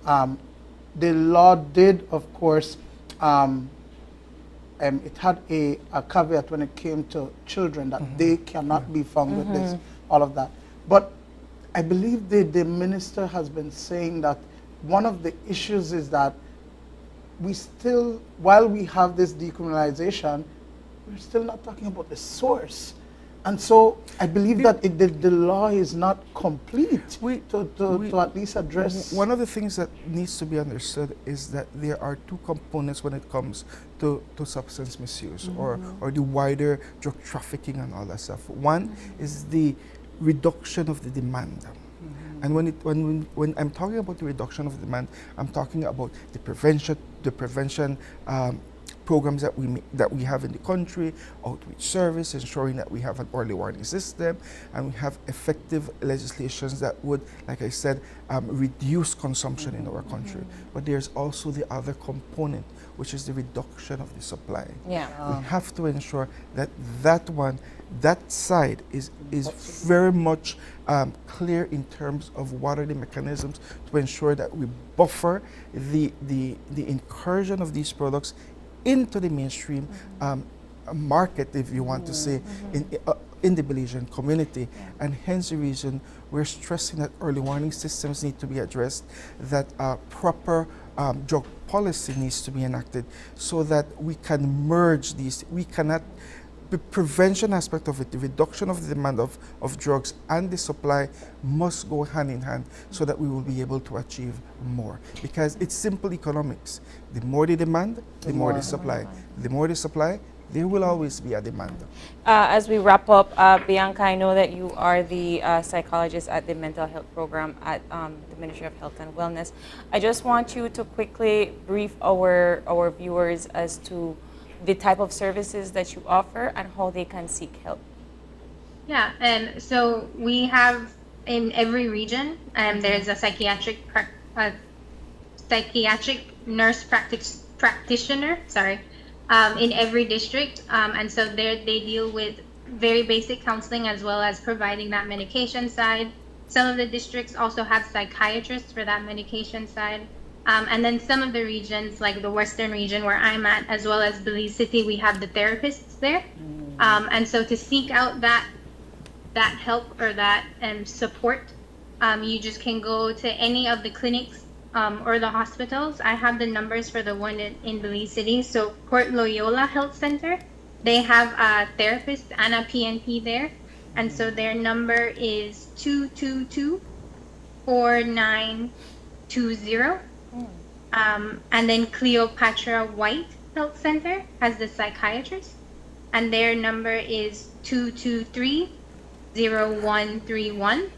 The law did, of course, it had a caveat when it came to children that they cannot be found with this, all of that. But I believe the minister has been saying that one of the issues is that we still, while we have this decriminalization, we're still not talking about the source. And so I believe that the law is not complete to at least address. One of the things that needs to be understood is that there are two components when it comes to substance misuse or the wider drug trafficking and all that stuff. One is the reduction of the demand. And when I'm talking about the reduction of demand, I'm talking about the prevention programs that we have in the country, outreach service, ensuring that we have an early warning system, and we have effective legislations that would, like I said, reduce consumption in our country. But there's also the other component, which is the reduction of the supply. We have to ensure that that side is very much clear in terms of what are the mechanisms to ensure that we buffer the incursion of these products into the mainstream market, if you want to say, in the Belizean community. And hence the reason we're stressing that early warning systems need to be addressed, that proper drug policy needs to be enacted so that we can merge these. We cannot, the prevention aspect of it, the reduction of the demand of drugs and the supply must go hand in hand so that we will be able to achieve more. Because it's simple economics. The more the demand, the more the supply. The more the supply, there will always be a demand. As we wrap up, Bianca, I know that you are the psychologist at the mental health program at the Ministry of Health and Wellness. I just want you to quickly brief our viewers as to the type of services that you offer and how they can seek help. Yeah, and so we have in every region, there's a psychiatric nurse practitioner, in every district, and so they deal with very basic counseling as well as providing that medication side. Some of the districts also have psychiatrists for that medication side. And then some of the regions, like the Western region where I'm at, as well as Belize City, we have the therapists there. And so to seek out that help or that support, you just can go to any of the clinics or the hospitals. I have the numbers for the one in Belize City. So Port Loyola Health Center, they have a therapist and a PNP there. And so their number is 222-4920. And then Cleopatra White Health Center has the psychiatrist, and their number is 223-0131.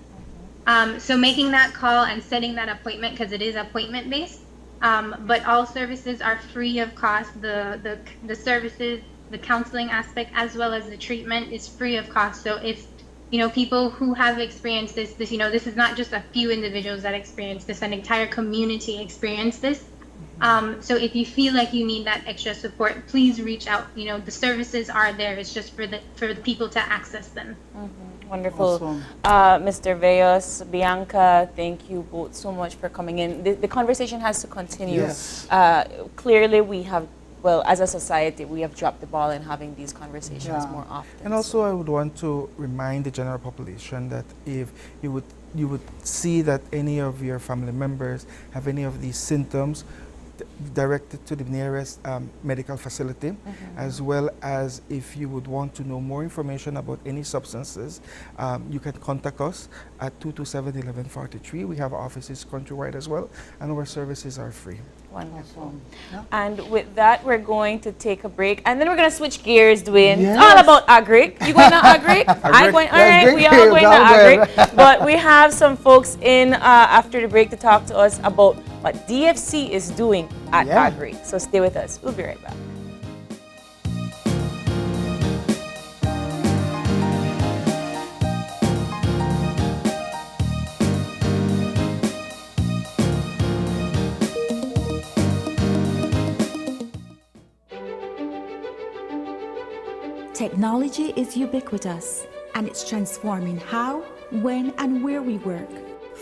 So making that call and setting that appointment, because it is appointment based, but all services are free of cost. The services, the counseling aspect, as well as the treatment is free of cost. So if people who have experienced this, this is not just a few individuals that experience this, an entire community experienced this. So if you feel like you need that extra support, please reach out. The services are there. It's just for the people to access them. Wonderful. Awesome. Mr. Veyos, Bianca, thank you both so much for coming in. The conversation has to continue. Yes. Clearly we have, well, as a society, we have dropped the ball in having these conversations more often. And also I would want to remind the general population that if you would see that any of your family members have any of these symptoms, directed to the nearest medical facility, as well as if you would want to know more information about any substances, you can contact us at 227-1143. We have offices countrywide as well, and our services are free. Wonderful. And with that, we're going to take a break, and then we're going to switch gears, Dwayne. Yes. It's all about Agric. You going to Agric? I'm going. All right, we are going to Agric. But we have some folks in after the break to talk to us about what DFC is doing at Agric. So stay with us. We'll be right back. Technology is ubiquitous, and it's transforming how, when, and where we work.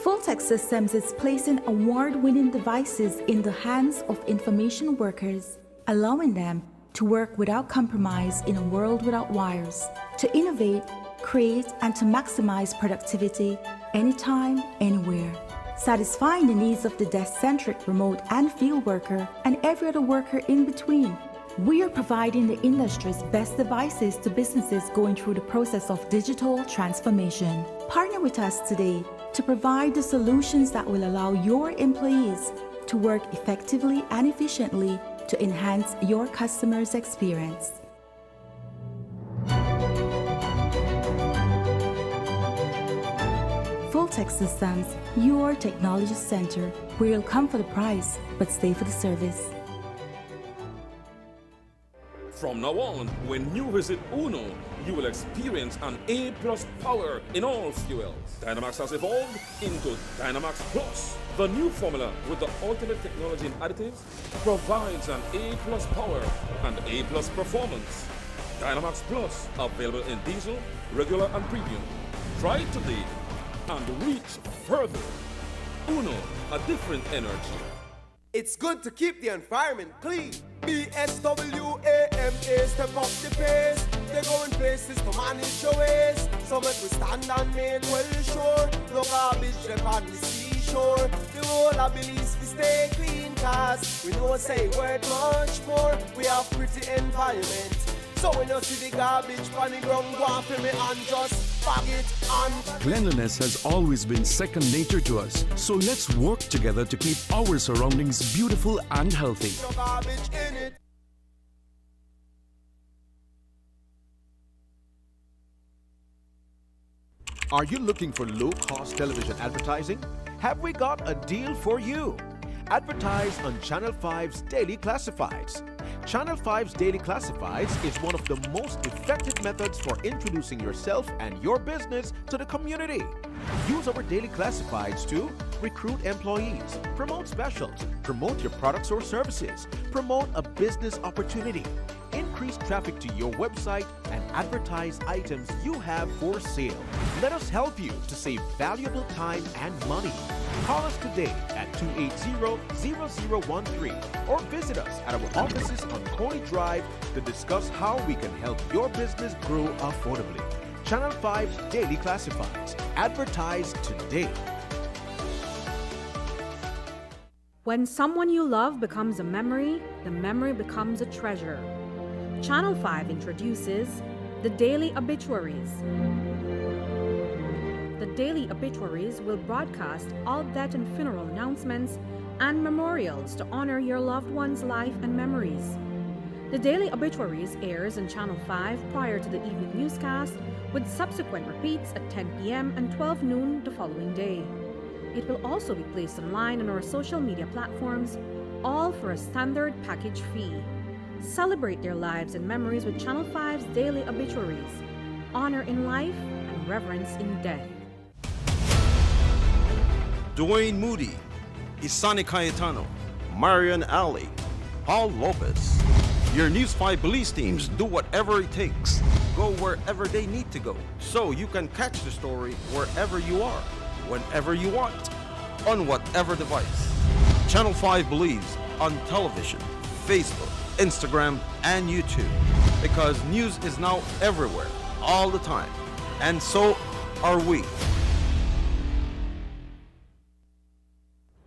Fulltech Systems is placing award-winning devices in the hands of information workers, allowing them to work without compromise in a world without wires, to innovate, create, and to maximize productivity anytime, anywhere, satisfying the needs of the desk-centric remote and field worker and every other worker in between. We are providing the industry's best devices to businesses going through the process of digital transformation. Partner with us today to provide the solutions that will allow your employees to work effectively and efficiently to enhance your customers' experience. Fulltech Systems, your technology center, where you'll come for the price, but stay for the service. From now on, when you visit Uno, you will experience an A+ power in all fuels. Dynamax has evolved into Dynamax Plus. The new formula with the ultimate technology and additives provides an A+ power and A+ performance. Dynamax Plus, available in diesel, regular and premium. Try it today and reach further. Uno, a different energy. It's good to keep the environment clean. BSWAMA, step up the pace. They're going places to manage your waste. So make we stand and make well sure. No garbage left on the seashore. The whole of Belize we stay clean, cause we know say worth much more. We have pretty environment. So when you see the garbage on the ground, go after me and just bag it on. Cleanliness has always been second nature to us, so let's work together to keep our surroundings beautiful and healthy. No garbage in it. Are you looking for low-cost television advertising? Have we got a deal for you? Advertise on Channel 5's Daily Classifieds. Channel 5's Daily Classifieds is one of the most effective methods for introducing yourself and your business to the community. Use our Daily Classifieds to recruit employees, promote specials, promote your products or services, promote a business opportunity, increase traffic to your website, and advertise items you have for sale. Let us help you to save valuable time and money. Call us today at 280-0013 or visit us at our offices on Coney Drive to discuss how we can help your business grow affordably. Channel 5 Daily Classifieds. Advertise today. When someone you love becomes a memory, the memory becomes a treasure. Channel 5 introduces the Daily Obituaries. The Daily Obituaries will broadcast all death and funeral announcements and memorials to honor your loved one's life and memories. The Daily Obituaries airs on Channel 5 prior to the evening newscast, with subsequent repeats at 10 p.m. and 12 noon the following day. It will also be placed online on our social media platforms, all for a standard package fee. Celebrate their lives and memories with Channel 5's Daily Obituaries. Honor in life and reverence in death. Dwayne Moody, Isani Cayetano, Marion Alley, Paul Lopez. Your News 5 police teams do whatever it takes, go wherever they need to go, so you can catch the story wherever you are, whenever you want, on whatever device. Channel 5 believes on television, Facebook, Instagram, and YouTube, because news is now everywhere, all the time, and so are we.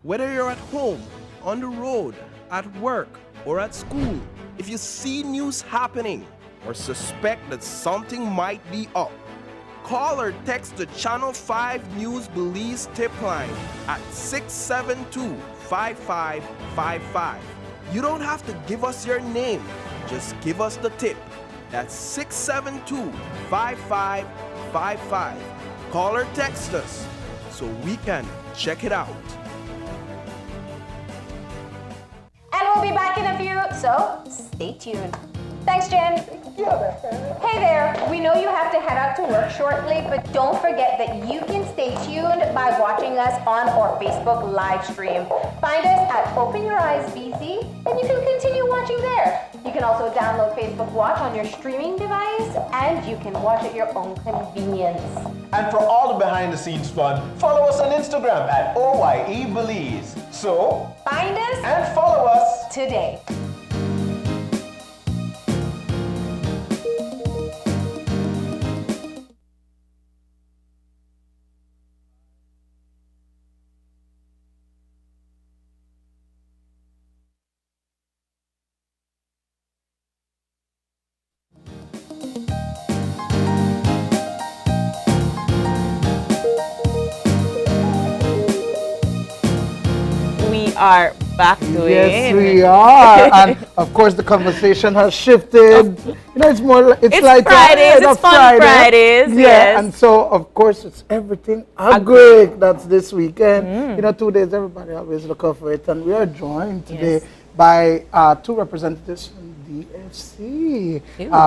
Whether you're at home, on the road, at work, or at school, if you see news happening or suspect that something might be up, call or text the Channel 5 News Belize tip line at 672-5555. You don't have to give us your name, just give us the tip. That's 672-5555. Call or text us so we can check it out. And we'll be back in a few, so stay tuned. Thanks, Jen. Hey there, we know you have to head out to work shortly, but don't forget that you can stay tuned by watching us on our Facebook live stream. Find us at Open Your Eyes BC, and you can continue watching there. You can also download Facebook Watch on your streaming device, and you can watch at your own convenience. And for all the behind the scenes fun, follow us on Instagram at OYE Belize. So, find us and follow us today. Are back to Yes, we are. And of course, the conversation has shifted. You know, it's more. It's like Fridays. It's fun Fridays. Yeah, yes. and so of course it's everything agri. That's this weekend. You know, 2 days. Everybody always look out for it, and we are joined today by two representatives from DFC.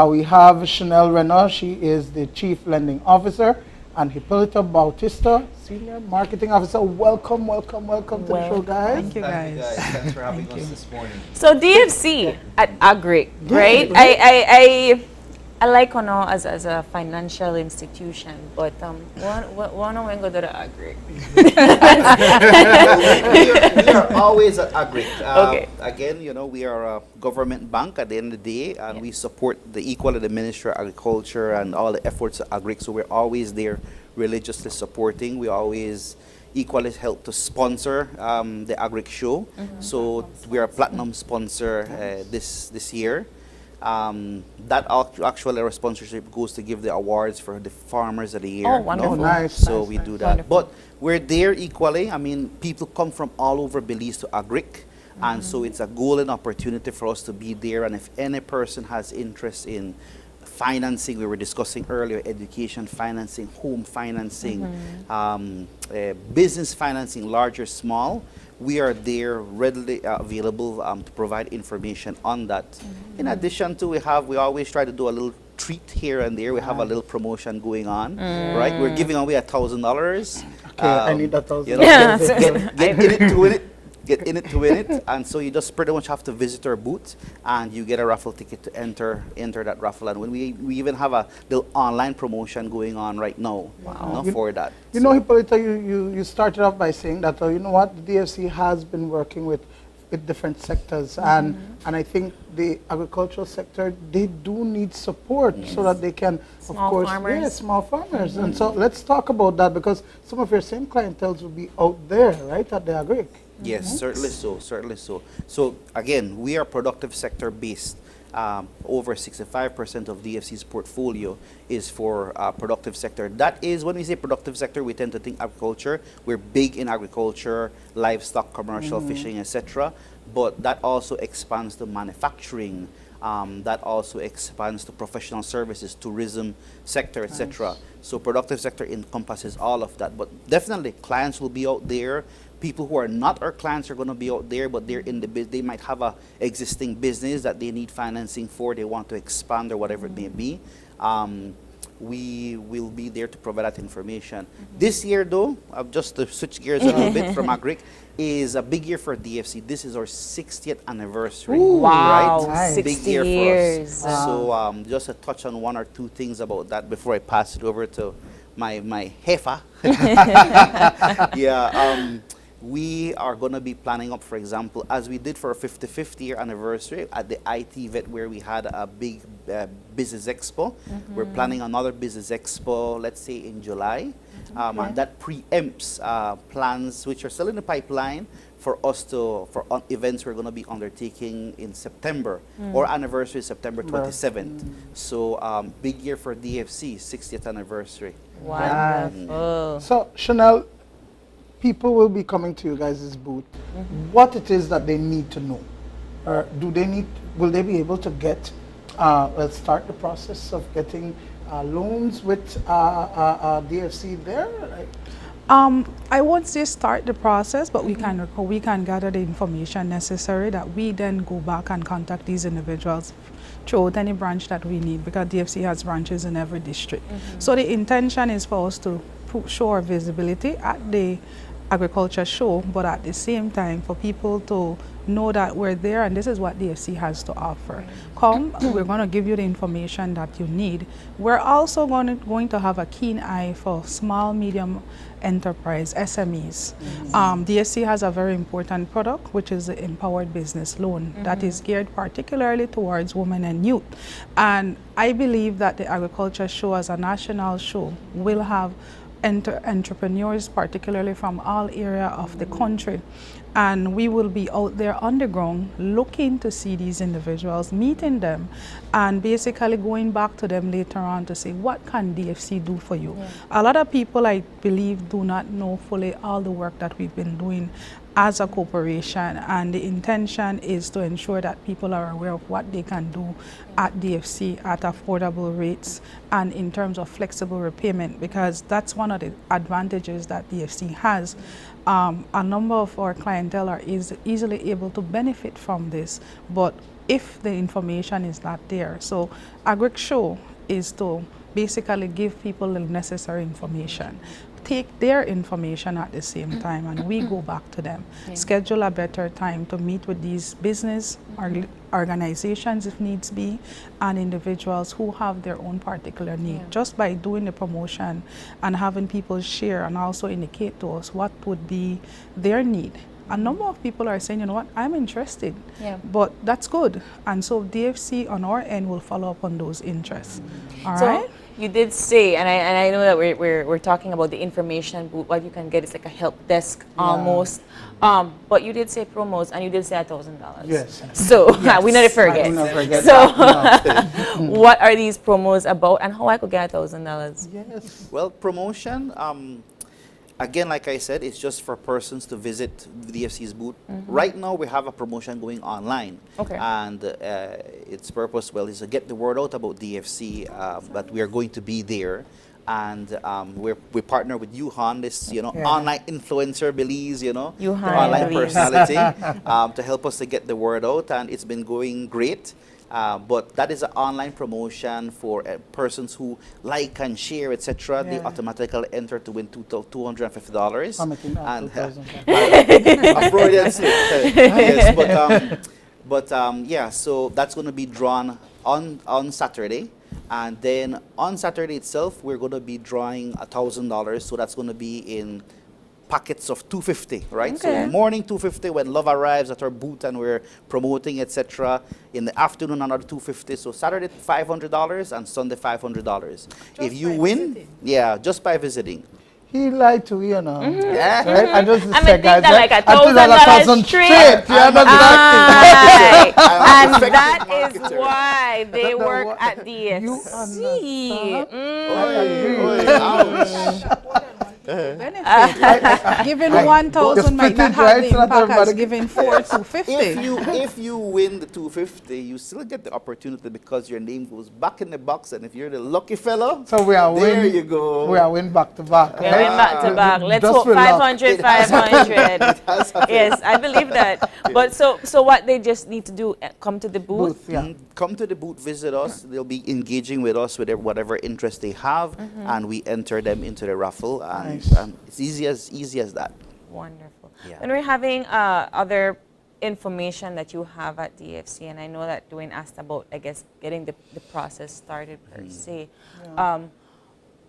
We have Chanel Renault. She is the Chief Lending Officer, and Hipólito Bautista, Senior Marketing Officer. Welcome to the show, guys. Thank you, guys. Thanks for having us this morning. So DFC at Agric, right? I like as a financial institution, but one go to the Agric. we are always at Agric. Okay. Again, you know, we are a government bank at the end of the day, and we support the equally the Ministry of Agriculture and all the efforts of Agric. So we're always there, religiously supporting. We always equally help to sponsor the Agric show. So we are a platinum sponsor this year. That actually our sponsorship goes to give the awards for the farmers of the year. Oh, wonderful. Nice. So we do that. Wonderful. But we're there equally. I mean, people come from all over Belize to Agric. And so it's a golden opportunity for us to be there. And if any person has interest in financing, we were discussing earlier, education financing, home financing, business financing, large or small, we are there readily available to provide information on that. In addition to, we always try to do a little treat here and there. We have a little promotion going on, right? We're giving away $1,000. Okay, I need $1,000. You know, get it to it. get in it to win it. And so you just pretty much have to visit our booth, and you get a raffle ticket to enter that raffle. And when we even have a little online promotion going on right now, for that. You know, Hippolyta, you started off by saying that, you know what, the DFC has been working with different sectors, and I think the agricultural sector, they do need support so that they can, Small farmers. Yeah, small farmers. And so let's talk about that, because some of your same clientels will be out there, right, at the Agric. Yes, certainly so, certainly so. So again, we are productive sector based. Over 65% of DFC's portfolio is for productive sector. That is, when we say productive sector, we tend to think agriculture. We're big in agriculture, livestock, commercial fishing, etc. But that also expands to manufacturing. That also expands to professional services, tourism sector, etc. So productive sector encompasses all of that. But definitely, clients will be out there. People who are not our clients are going to be out there, but they're in the they might have a existing business that they need financing for. They want to expand or whatever it may be. We will be there to provide that information. This year, though, just to switch gears a little bit from Agric, is a big year for DFC. This is our 60th anniversary. Ooh, wow, right? 60 Big year years. for us. So just to touch on one or two things about that before I pass it over to my heifer. We are going to be planning up, for example, as we did for our 55th year anniversary at the IT Vet, where we had a big business expo. We're planning another business expo, let's say in July. And that preempts plans which are still in the pipeline for us to, events we're going to be undertaking in September. Our anniversary is September 27th. So big year for DFC, 60th anniversary. Wonderful. So, Chanel, people will be coming to you guys' booth. What it is that they need to know? Will they be able to get, start the process of getting loans with DFC there? I won't say start the process, but we can gather the information necessary that we then go back and contact these individuals throughout any branch that we need, because DFC has branches in every district. So the intention is for us to show our visibility at the agriculture show, but at the same time for people to know that we're there and this is what DFC has to offer. Come, we're going to give you the information that you need. We're also going to have a keen eye for small, medium enterprise, SMEs. DFC has a very important product, which is the Empowered Business Loan that is geared particularly towards women and youth. And I believe that the agriculture show as a national show will have entrepreneurs, particularly from all areas of the country, and we will be out there on the ground looking to see these individuals, meeting them, and basically going back to them later on to say, what can DFC do for you? A lot of people, I believe, do not know fully all the work that we've been doing as a corporation, and the intention is to ensure that people are aware of what they can do at DFC at affordable rates and in terms of flexible repayment, because that's one of the advantages that DFC has. A number of our clientele are easily able to benefit from this, but if the information is not there. So Agric Show is to basically give people the necessary information, take their information at the same time, and we go back to them. Schedule a better time to meet with these business organizations if needs be, and individuals who have their own particular need. Just by doing the promotion and having people share and also indicate to us what would be their need. A number of people are saying, you know what, I'm interested, but that's good. And so DFC on our end will follow up on those interests. All right? You did say, and I know that we're talking about the information booth. What you can get is like a help desk almost. But you did say promos, and you did say $1,000. Yes. So we never forget. I do not forget so that, no. what are these promos about, and how I could get $1,000? Yes. Well, promotion. Again, like I said, it's just for persons to visit the DFC's booth. Right now, we have a promotion going online. And its purpose, well, is to get the word out about DFC, that we are going to be there. and we partner with Yuhan, this Yeah. online influencer Belize, Yuhan online Belize. personality, to help us to get the word out, and it's been going great. But that is an online promotion for persons who like and share, etc. They Yeah. automatically enter to win $250. I'm making that And 2,000. a brilliant slip. Yes, but yeah, so that's going to be drawn on Saturday. And then on Saturday itself, we're going to be drawing $1,000. So that's going to be in packets of 250, right? Okay. So morning 250 when love arrives at our booth and we're promoting, etc. In the afternoon, another 250. So Saturday $500 and Sunday $500. If you win, yeah, just by visiting. He lied to you, Yeah. Right? I just I said, mean, guys, think that right? like I took that $1,000 $1,000 straight. Yeah, that's Aye. I'm And an that effective is marketer. why they No, work what- at DFC. Benefit. Giving 1,000 might not have the impact as giving 250. If you win the 250, you still get the opportunity because your name goes back in the box, and if you're the lucky fellow, So we are there win. you go. We are win back to back. We're in back to back. Let's Just hope for luck. 500, 500. Yes, I believe that. But so what they just need to do, come to the booth? Yeah. Come to the booth, visit us. They'll be engaging with us with their whatever interest they have, and we enter them into the raffle. And, Nice. and it's easy as that. Wonderful. Yeah. When we're having other information that you have at DFC, and I know that Dwayne asked about, I guess, getting the process started per se.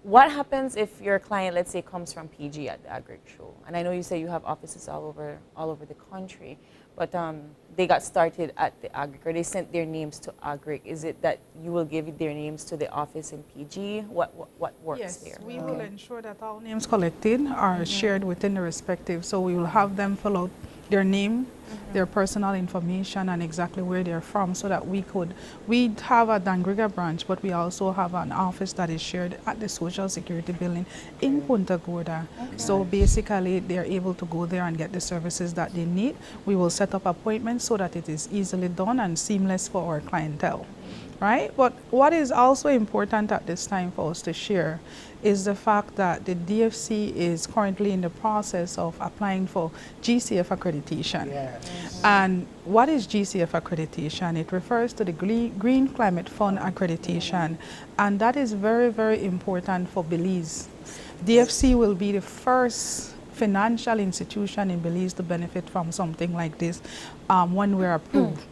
What happens if your client, let's say, comes from PG at the Agric Show? And I know you say you have offices all over the country, but they got started at the Agric, or they sent their names to Agric. Is it that you will give their names to the office in PG? What works Yes, there? we will ensure that all names collected are shared within the respective. So we will have them fill out their name, their personal information, and exactly where they're from, so that we have a Dangriga branch, but we also have an office that is shared at the Social Security building in Punta Gorda. So basically, they're able to go there and get the services that they need. We will set up appointments so that it is easily done and seamless for our clientele. Right? But what is also important at this time for us to share is the fact that the DFC is currently in the process of applying for GCF accreditation. Yes. And what is GCF accreditation? It refers to the Green Climate Fund accreditation, and that is very, very important for Belize. DFC will be the first financial institution in Belize to benefit from something like this when we're approved.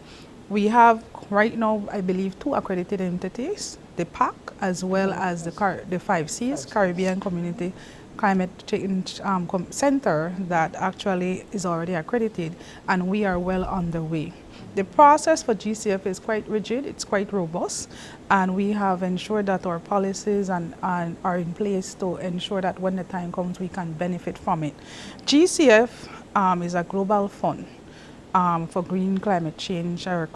We have right now, I believe, 2 accredited entities, the PAC as well as the 5 Cs, Caribbean Community Climate Change Center, that actually is already accredited, and we are well on the way. The process for GCF is quite rigid, it's quite robust, and we have ensured that our policies and are in place to ensure that when the time comes, we can benefit from it. GCF is a global fund for green climate change or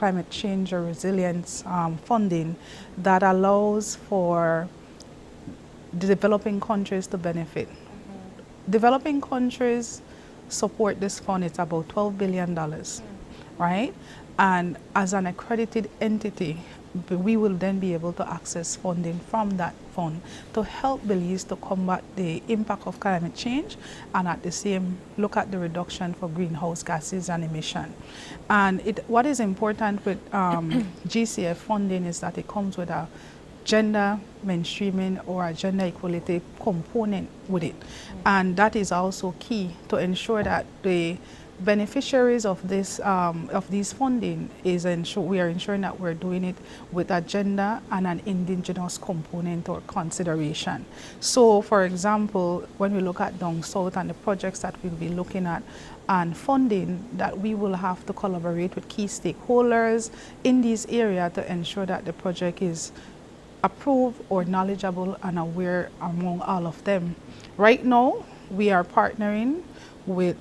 resilience funding that allows for the developing countries to benefit. Developing countries support this fund. It's about $12 billion, right? And as an accredited entity, we will then be able to access funding from that fund to help Belize to combat the impact of climate change, and at the same look at the reduction for greenhouse gases and emission. And what is important with GCF funding is that it comes with a gender mainstreaming or a gender equality component with it. And that is also key to ensure that the beneficiaries of this these funding is we are ensuring that we're doing it with a gender and an indigenous component or consideration. So for example, when we look at Down South and the projects that we'll be looking at and funding, that we will have to collaborate with key stakeholders in this area to ensure that the project is approved or knowledgeable and aware among all of them. Right now, we are partnering with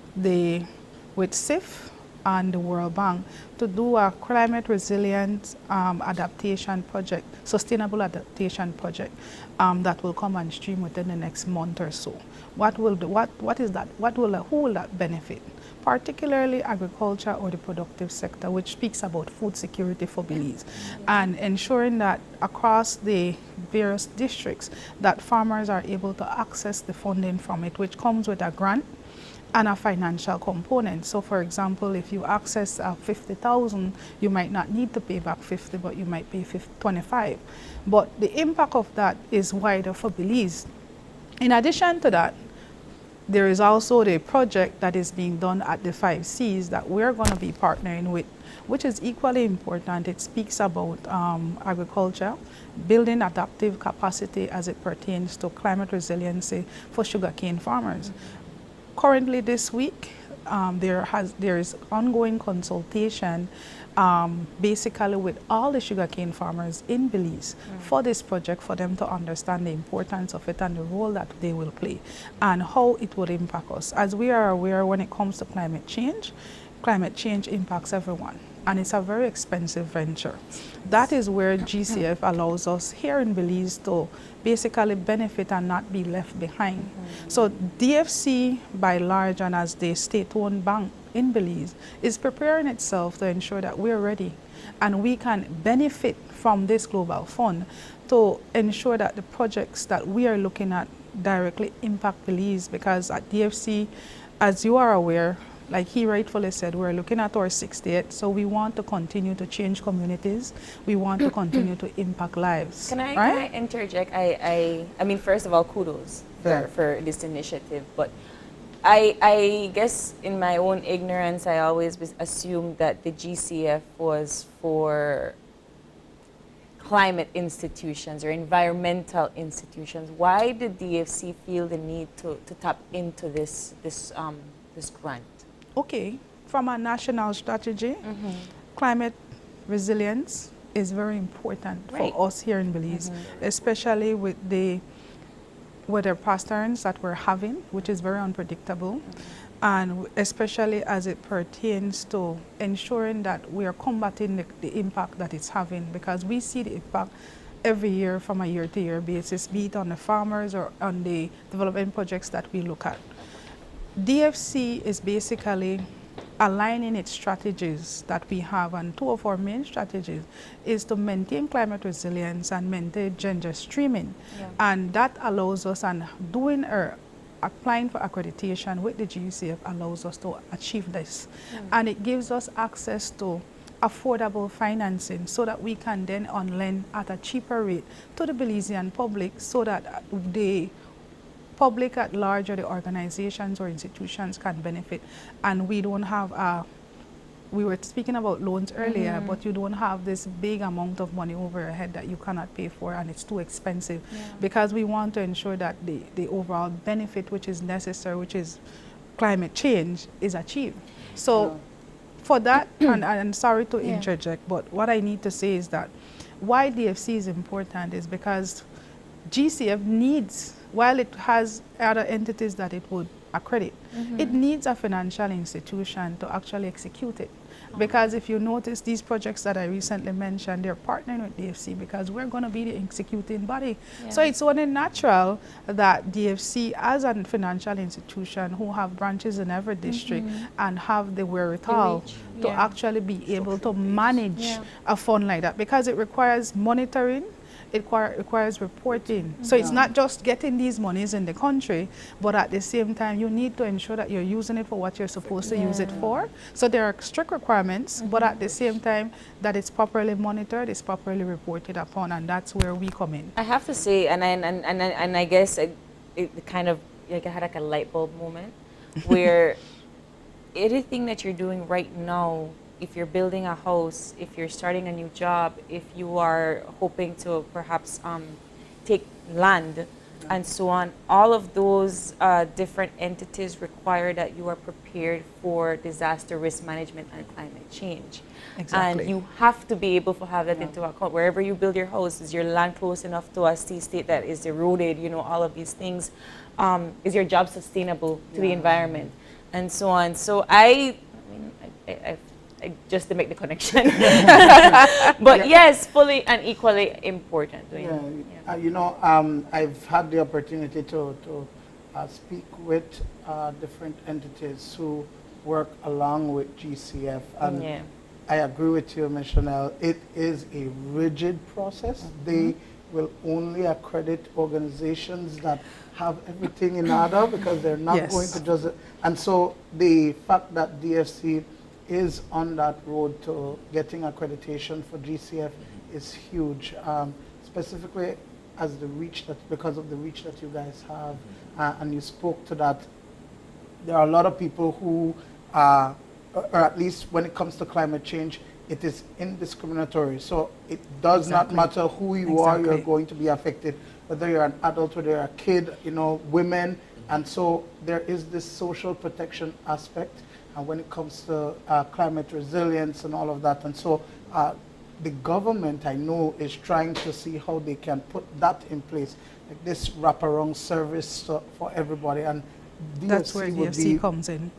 SIF and the World Bank to do a climate resilient adaptation project, sustainable adaptation project that will come on stream within the next month or so. What will who will that benefit? Particularly agriculture or the productive sector, which speaks about food security for Belize, and ensuring that across the various districts that farmers are able to access the funding from it, which comes with a grant and a financial component. So for example, if you access 50,000, you might not need to pay back 50, but you might pay 25. But the impact of that is wider for Belize. In addition to that, there is also the project that is being done at the 5 Cs that we're going to be partnering with, which is equally important. It speaks about agriculture, building adaptive capacity as it pertains to climate resiliency for sugarcane farmers. Currently this week, there is ongoing consultation basically with all the sugarcane farmers in Belize for this project, for them to understand the importance of it and the role that they will play and how it would impact us. As we are aware, when it comes to climate change impacts everyone, and it's a very expensive venture. That is where GCF allows us here in Belize to basically benefit and not be left behind. So DFC, by large, and as the state-owned bank in Belize, is preparing itself to ensure that we're ready and we can benefit from this global fund to ensure that the projects that we are looking at directly impact Belize, because at DFC, as you are aware, like he rightfully said, we're looking at our 60th, so we want to continue to change communities. We want to continue to impact lives. Can I interject? I mean, first of all, kudos for this initiative, but I guess in my own ignorance, I always assumed that the GCF was for climate institutions or environmental institutions. Why did DFC feel the need to tap into this grant? Okay, from a national strategy, climate resilience is very important for us here in Belize, especially with the weather patterns that we're having, which is very unpredictable, and especially as it pertains to ensuring that we are combating the impact that it's having, because we see the impact every year from a year-to-year basis, be it on the farmers or on the development projects that we look at. DFC is basically aligning its strategies that we have, and two of our main strategies is to maintain climate resilience and maintain gender streaming. And that allows us, and doing applying for accreditation with the GCF allows us to achieve this. And it gives us access to affordable financing so that we can then on-lend at a cheaper rate to the Belizean public, so that the public at large or the organizations or institutions can benefit, and we don't have we were speaking about loans earlier, but you don't have this big amount of money over your head that you cannot pay for, and it's too expensive, because we want to ensure that the overall benefit which is necessary, which is climate change, is achieved. So for that, and I'm sorry to interject, but what I need to say is that why DFC is important is because GCF needs, while it has other entities that it would accredit, it needs a financial institution to actually execute it. Because if you notice, these projects that I recently mentioned, they're partnering with DFC because we're going to be the executing body. So it's only natural that DFC, as a financial institution who have branches in every district and have the wherewithal to actually be able to manage a fund like that, because it requires monitoring, it requires reporting. So it's not just getting these monies in the country, but at the same time, you need to ensure that you're using it for what you're supposed to use it for. So there are strict requirements, but at the same time, that it's properly monitored, it's properly reported upon, and that's where we come in. I have to say, and I guess it kind of, like I had like a light bulb moment, where anything that you're doing right now, if you're building a house, if you're starting a new job, if you are hoping to perhaps take land and so on, all of those different entities require that you are prepared for disaster risk management and climate change. Exactly. And you have to be able to have that into account. Wherever you build your house, is your land close enough to a sea state that is eroded, you know, all of these things. Is your job sustainable to the environment and so on. So I just to make the connection. But yes, fully and equally important. You know, I've had the opportunity to speak with different entities who work along with GCF, and I agree with you, Ms. Chanel. It is a rigid process. They will only accredit organizations that have everything in order, because they're not going to just... And so the fact that DFC is on that road to getting accreditation for GCF is huge, specifically as the reach because of the reach that you guys have, and you spoke to that. There are a lot of people who, or at least when it comes to climate change, it is indiscriminatory. So it does not matter who you are, you're going to be affected, whether you're an adult, whether you're a kid, you know, women. And so there is this social protection aspect, and when it comes to climate resilience and all of that. And so the government, I know, is trying to see how they can put that in place, like this wraparound service for everybody. And DFC that's where DFC comes in.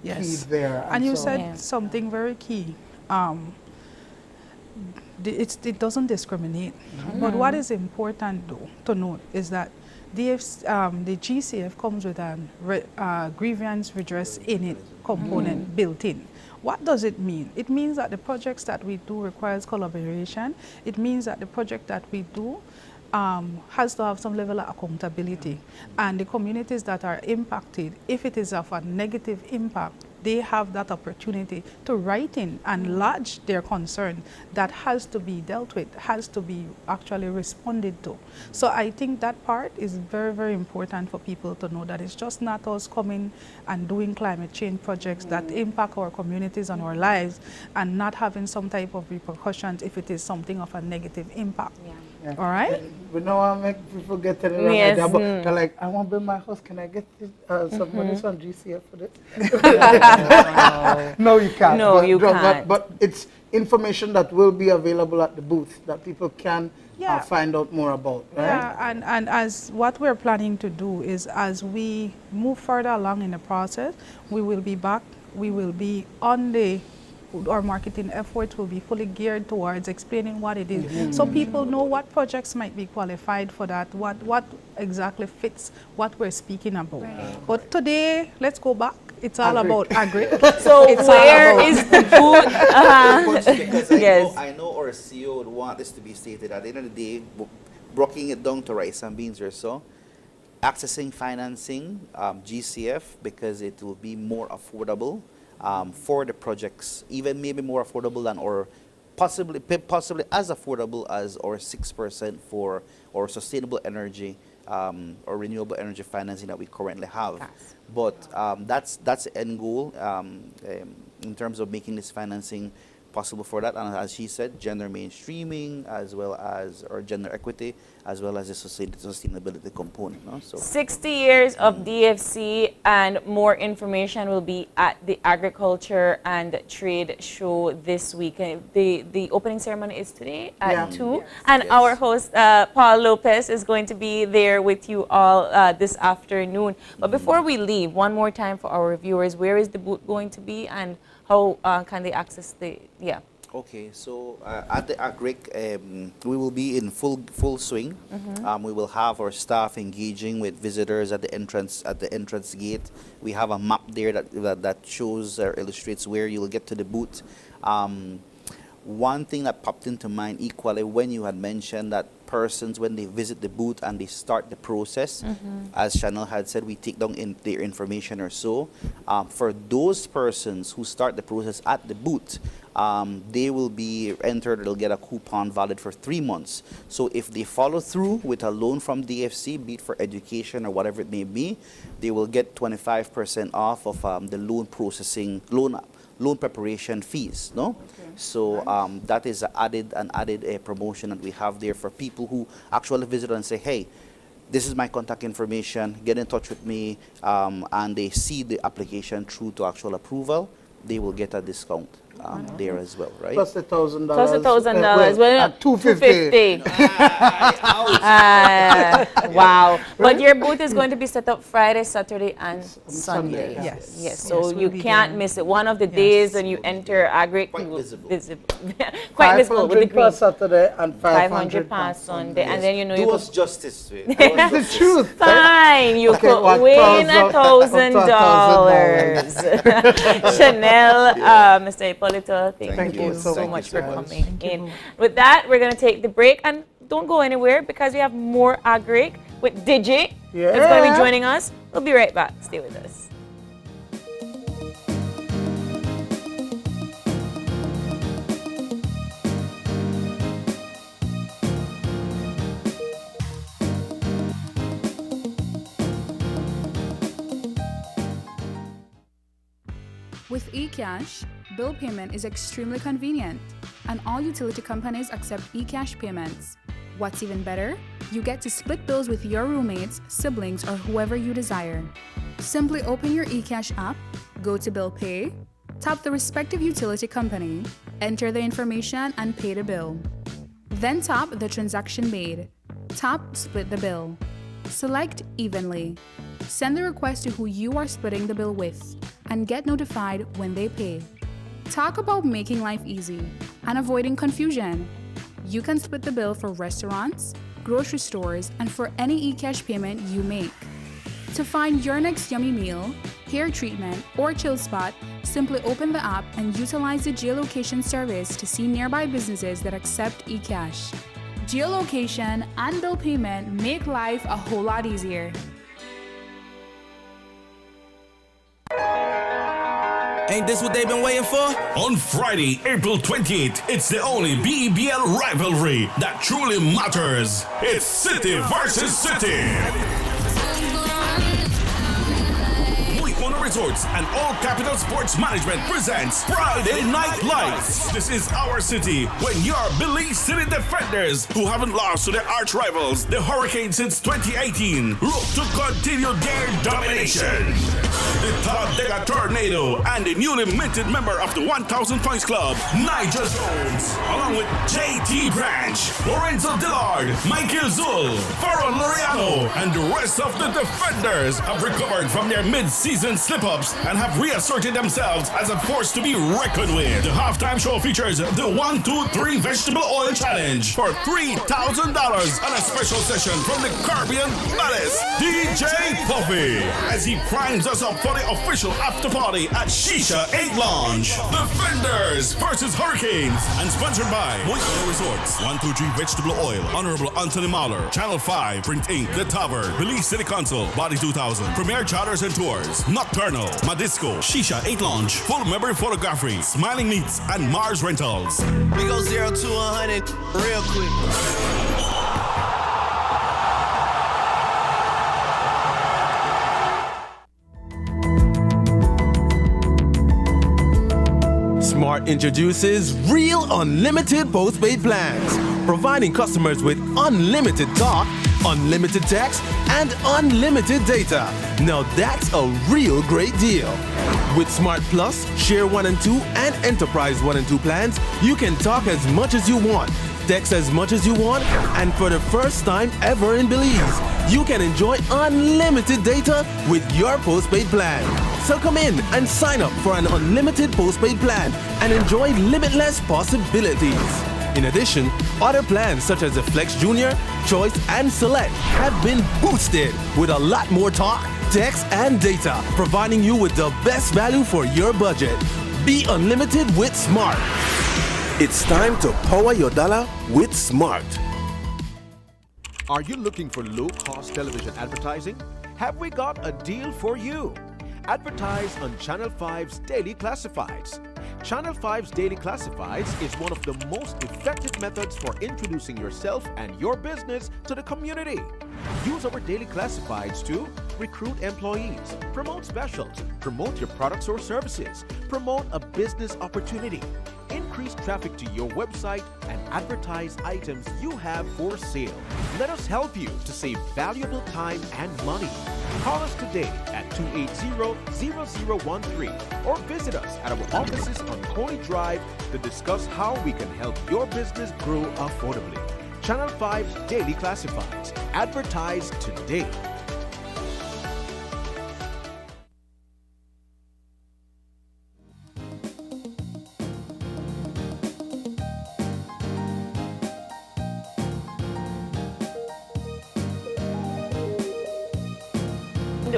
Yes. Key there. And you said something very key. It doesn't discriminate. But what is important, though, to note is that the GCF comes with a grievance redress in it component built in. What does it mean? It means that the projects that we do requires collaboration. It means that the project that we do has to have some level of accountability. And the communities that are impacted, if it is of a negative impact, they have that opportunity to write in and lodge their concern that has to be dealt with, has to be actually responded to. So I think that part is very, very important for people to know, that it's just not us coming and doing climate change projects that impact our communities and our lives and not having some type of repercussions if it is something of a negative impact. Yeah. All right? We don't want to make people get it wrong idea, but they're like, I want to build my house. Can I get some money from GCF for this? No, you can't. No, you can't. But it's information that will be available at the booth that people can find out more about, right? Yeah, and as what we're planning to do is, as we move further along in the process, we will be back. We will be on our marketing efforts will be fully geared towards explaining what it is, so people know what projects might be qualified for that, what exactly fits what we're speaking about. But today, let's go back. It's all about agri. So where is the booth? Because I know our CEO would want this to be stated. At the end of the day, breaking it down to rice and beans or so, accessing financing, GCF, because it will be more affordable for the projects, even maybe more affordable than, or possibly as affordable as our 6% for our sustainable energy or renewable energy financing that we currently have. But that's the end goal in terms of making this financing possible for that. And as she said, gender mainstreaming, as well as, or gender equity, as well as the sustainability component. No? So 60 years of DFC, and more information will be at the Agriculture and Trade Show this week. The opening ceremony is today at 2. And our host, Paul Lopez, is going to be there with you all this afternoon. But before we leave, one more time for our viewers, where is the booth going to be, and how can they access the, Okay, so at the AGRIC, we will be in full swing. We will have our staff engaging with visitors at the entrance gate. We have a map there that shows or illustrates where you'll get to the booth. One thing that popped into mind equally when you had mentioned that persons, when they visit the booth and they start the process, as Chanel had said, we take down their information or so. For those persons who start the process at the booth, they will be entered, they'll get a coupon valid for 3 months. So if they follow through with a loan from DFC, be it for education or whatever it may be, they will get 25% off of the loan processing, loan preparation fees, no? So that is an added promotion that we have there for people who actually visit and say, hey, this is my contact information, get in touch with me, and they see the application through to actual approval, they will get a discount. there as well, right? Plus the $1,000. Plus $1,000. Well, at $250. Wow. But your booth is going to be set up Friday, Saturday, and Sunday. Yes. Yes. So Yes, you we'll can't begin. miss it. One of the days when you enter Agric, Quite visible. Quite visible with the 500 per green. Saturday and 500 per Sunday. And then you know Do you us could, justice. It's the truth. fine. You Okay, could what, win $1,000? $1,000. Chanel, Mr. Hippolito, thank you so much for coming in. With that, we're going to take the break, and don't go anywhere because we have more Agric with Digi. Yeah. That's going to be joining us. We'll be right back. Stay with us. With eCash, bill payment is extremely convenient, and all utility companies accept eCash payments. What's even better? You get to split bills with your roommates, siblings, or whoever you desire. Simply open your eCash app, go to Bill Pay, tap the respective utility company, enter the information, and pay the bill. Then tap the transaction made. Tap Split the bill. Select Evenly. Send the request to who you are splitting the bill with, and get notified when they pay. Talk about making life easy and avoiding confusion. You can split the bill for restaurants, grocery stores, and for any eCash payment you make. To find your next yummy meal, hair treatment, or chill spot, simply open the app and utilize the geolocation service to see nearby businesses that accept eCash. Geolocation and bill payment make life a whole lot easier. Ain't this what they've been waiting for? On Friday, April 28th, it's the only BEBL rivalry that truly matters. It's City versus City. Moikona Resorts and All Capital Sports Management presents Friday Night Lights. This is our city when your Belize City Defenders, who haven't lost to their arch rivals, the Hurricanes, since 2018, look to continue their domination. The Talladega Tornado and the newly minted member of the 1000 Points Club, Nigel Jones, along with JT Branch, Lorenzo Dillard, Michael Zul, Farron Loriano, and the rest of the defenders have recovered from their mid-season slip-ups and have reasserted themselves as a force to be reckoned with. The halftime show features the 1-2-3 Vegetable Oil Challenge for $3,000 and a special session from the Caribbean Palace, DJ Puffy, as he primes us up for the official after party at Shisha 8 Lounge. Defenders versus Hurricanes, and sponsored by Moikona Resorts, 1-2-3 Vegetable Oil, Honorable Anthony Mahler, Channel 5, Print Inc., The Tavern, Belize City Council, Body 2000, Premier Charters and Tours, Nocturnal, Madisco, Shisha 8 Lounge, Full Memory Photography, Smiling Meats, and Mars Rentals. We go 0 to 100 real quick. Smart introduces Real Unlimited Postpaid Plans, providing customers with unlimited talk, unlimited text, and unlimited data. Now that's a real great deal. With Smart Plus, Share 1 and 2, and Enterprise 1 and 2 plans, you can talk as much as you want, text as much as you want, and for the first time ever in Belize, you can enjoy unlimited data with your postpaid plan. So come in and sign up for an unlimited postpaid plan and enjoy limitless possibilities. In addition, other plans such as the Flex Junior, Choice, and Select have been boosted with a lot more talk, text, and data, providing you with the best value for your budget. Be unlimited with Smart. It's time to power your dollar with Smart. Are you looking for low-cost television advertising? Have we got a deal for you? Advertise on Channel 5's Daily Classifieds. Channel 5's Daily Classifieds is one of the most effective methods for introducing yourself and your business to the community. Use our Daily Classifieds to recruit employees, promote specials, promote your products or services, promote a business opportunity, increase increase traffic to your website and advertise items you have for sale. Let us help you to save valuable time and money. Call us today at 280-0013 or visit us at our offices on Coney Drive to discuss how we can help your business grow affordably. Channel 5's Daily Classifieds. Advertise today.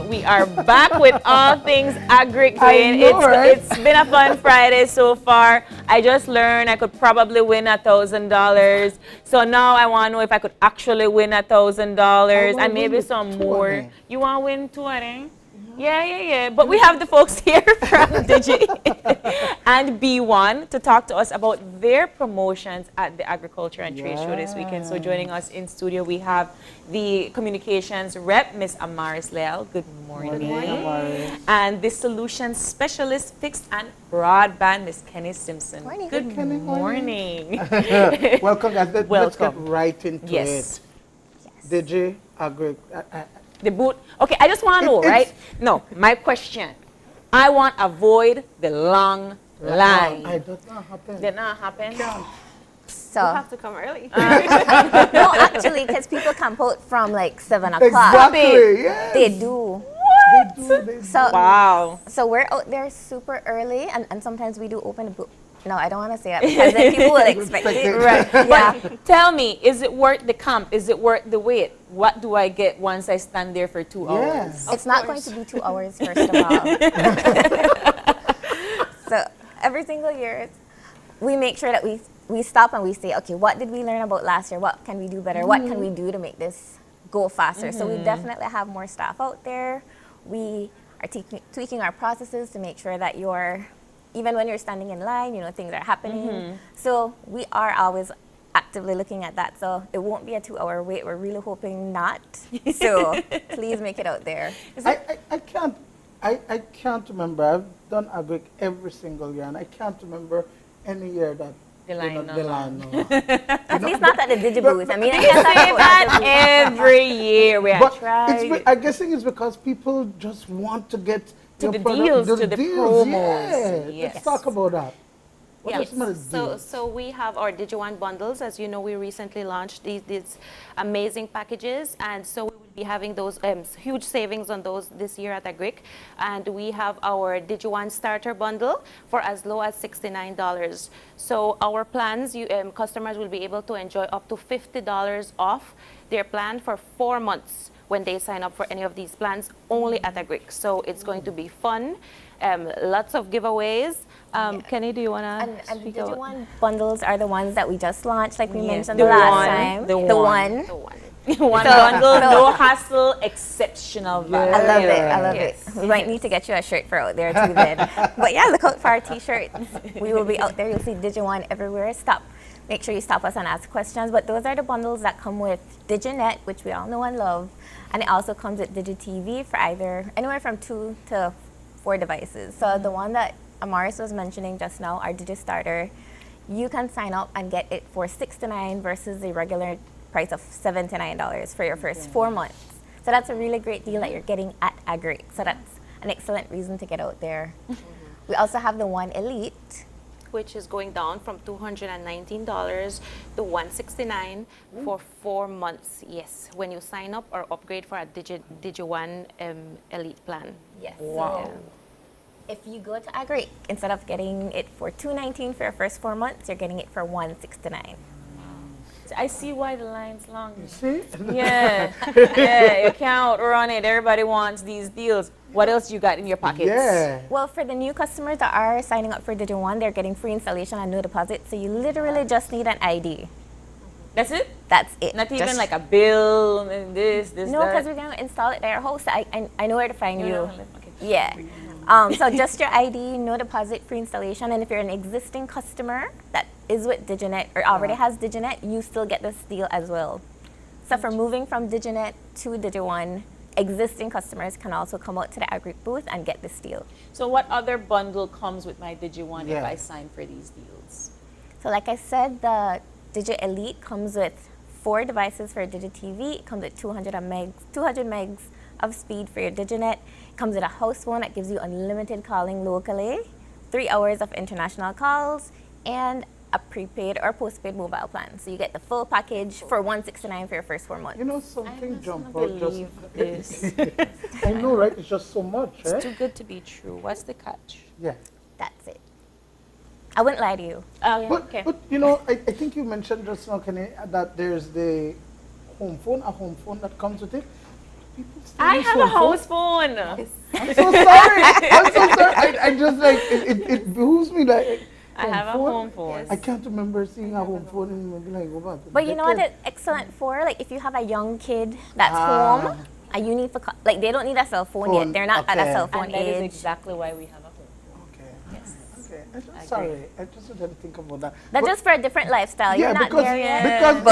We are back with all things agri. Right? It's been a fun Friday so far. I just learned I could probably win $1,000. So now I want to know if I could actually win $1,000 and maybe some more. You want to win two, I think? Yeah. But we have the folks here from Digi and B1 to talk to us about their promotions at the Agriculture and Trade Show this weekend. So joining us in studio, we have the communications rep, Miss Amaris Leal. Good morning. Good morning, Amaris. And the solutions specialist, fixed and broadband, Miss Kenny Simpson. Morning. Good morning. Welcome, guys. Let's get right into it. Yes. Digi, Agri. The boot. Okay, I just want to know, right? No, my question. I want to avoid the long line. I don't know happen. Did not happen? So You have to come early. no, actually, because people camp out from like 7 o'clock. Exactly. Yes. They do. What? They do. So wow. So we're out there super early, and sometimes we do open the book. No, I don't want to say that because then people will expect it. Right. Yeah. But tell me, is it worth the camp? Is it worth the wait? What do I get once I stand there for 2 hours? It's not going to be 2 hours, first of all. So every single year, we make sure that we stop and we say, okay, what did we learn about last year? What can we do better? What can we do to make this go faster? So we definitely have more staff out there. We are tweaking our processes to make sure that even when you're standing in line, things are happening. So we are always actively looking at that. So it won't be a 2-hour wait. We're really hoping not. So please make it out there. I can't remember. I've done Agric every single year, and I can't remember any year that the line. At least not at the Digi booth. I mean, I say that every year. We have tried. I'm guessing it's because people just want to get to the deals, to the promos. Yes. Let's talk about that. What are some of the deals? So we have our DigiOne bundles. As you know, we recently launched these amazing packages, and so we will be having those huge savings on those this year at Agric. And we have our DigiOne starter bundle for as low as $69. So our plans, customers will be able to enjoy up to $50 off their plan for 4 months when they sign up for any of these plans only at Agric. So it's going to be fun, lots of giveaways. Kenny, do you want to And the DigiOne bundles are the ones that we just launched, like we mentioned the last time. The one. One bundle, no hassle, exceptional value. I love it. I love it. We might need to get you a shirt for out there too then. But yeah, look out for our t-shirts. We will be out there. You'll see DigiOne everywhere. Make sure you stop us and ask questions. But those are the bundles that come with DigiNet, which we all know and love. And it also comes with DigiTV for anywhere from 2 to 4 devices. So the one that Amaris was mentioning just now, our DigiStarter, you can sign up and get it for $69 versus the regular price of $79 for your first 4 months. So that's a really great deal that you're getting at Agric. So that's an excellent reason to get out there. We also have the One Elite, which is going down from $219 to $169 for 4 months. Yes, when you sign up or upgrade for a DigiOne Elite plan. Yes. Wow. So if you go to Agric, instead of getting it for $219 for your first 4 months, you're getting it for $169. I see why the line's long. You see? Yeah. Yeah, you can't run it. Everybody wants these deals. What else you got in your pockets? Yeah. Well, for the new customers that are signing up for DigiOne, they're getting free installation and no deposit. So you literally just need an ID. That's it? That's it. Not even like a bill and this, No, that? because we're going to install it at your house. I know where to find you. Okay. Yeah. So just your ID, no deposit, free installation. And if you're an existing customer that is with DigiNet or already has DigiNet, you still get this deal as well. So for moving from DigiNet to DigiOne, existing customers can also come out to the Agric booth and get this deal. So what other bundle comes with my DigiOne if I sign for these deals? So like I said, the Digit Elite comes with 4 devices for Digit TV. It comes with 200 megs of speed for your DigiNet. It comes with a house phone that gives you unlimited calling locally, 3 hours of international calls, and a prepaid or postpaid mobile plan. So you get the full package for $169 for your first 4 months. You know, something jump out believe this. I know, right? It's just so much, right? It's too good to be true. What's the catch? Yeah. That's it. I wouldn't lie to you. Oh, yeah. But you know, I think you mentioned just now, Kenny, that there's the a home phone that comes with it. People still I use have a house phone. I'm so sorry. I'm so sorry. I just like, it behooves me like, I have a home phone. I can't remember seeing a home phone in maybe like over. But you know what it's excellent for? Like if you have a young kid that's home and you need for, like they don't need a cell phone yet. They're not at a cell phone and that age. is exactly why we have a home phone. Okay. Yes. Okay. Sorry, I just didn't think about that. That's just for a different lifestyle. You're not there yet.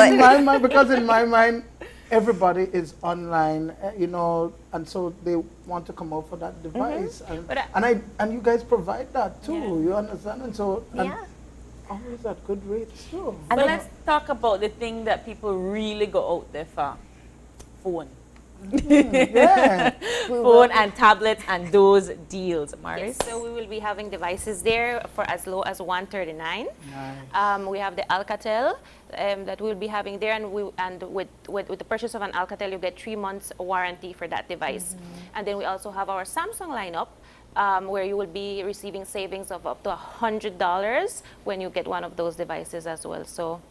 Because in my mind, everybody is online, you know, and so they want to come out for that device, and you guys provide that too. You understand, and so always at good rates too. But let's talk about the thing that people really go out there for: phone. Yeah. Phone and tablets and those deals, Maris. Yes, so we will be having devices there for as low as $139. Nice. We have the Alcatel that we'll be having there, and with the purchase of an Alcatel, you get 3 months warranty for that device. And then we also have our Samsung lineup, where you will be receiving savings of up to $100 when you get one of those devices as well. So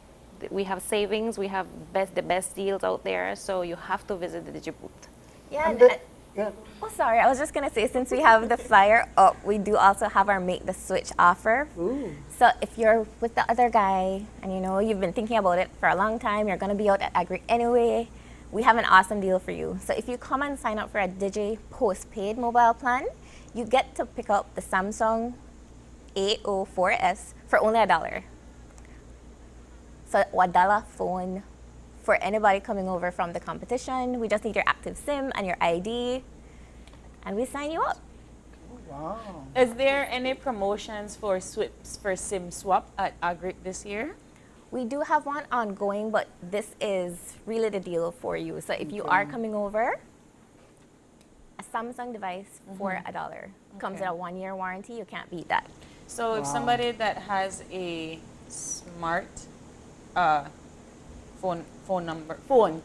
we have savings, we have the best deals out there, so you have to visit the DigiBooth. Yeah. Oh, sorry. I was just gonna say, since we have the flyer up, we do also have our Make the Switch offer. Ooh. So if you're with the other guy and you know you've been thinking about it for a long time, you're gonna be out at Agric anyway, we have an awesome deal for you. So if you come and sign up for a Digi postpaid mobile plan, you get to pick up the Samsung A04s for only $1. So $1 phone for anybody coming over from the competition. We just need your active SIM and your ID, and we sign you up. Wow. Is there any promotions for SIM swap at Agric this year? We do have one ongoing, but this is really the deal for you. So if you are coming over, a Samsung device for $1 comes with a 1-year warranty. You can't beat that. So if somebody that has a smart phone number.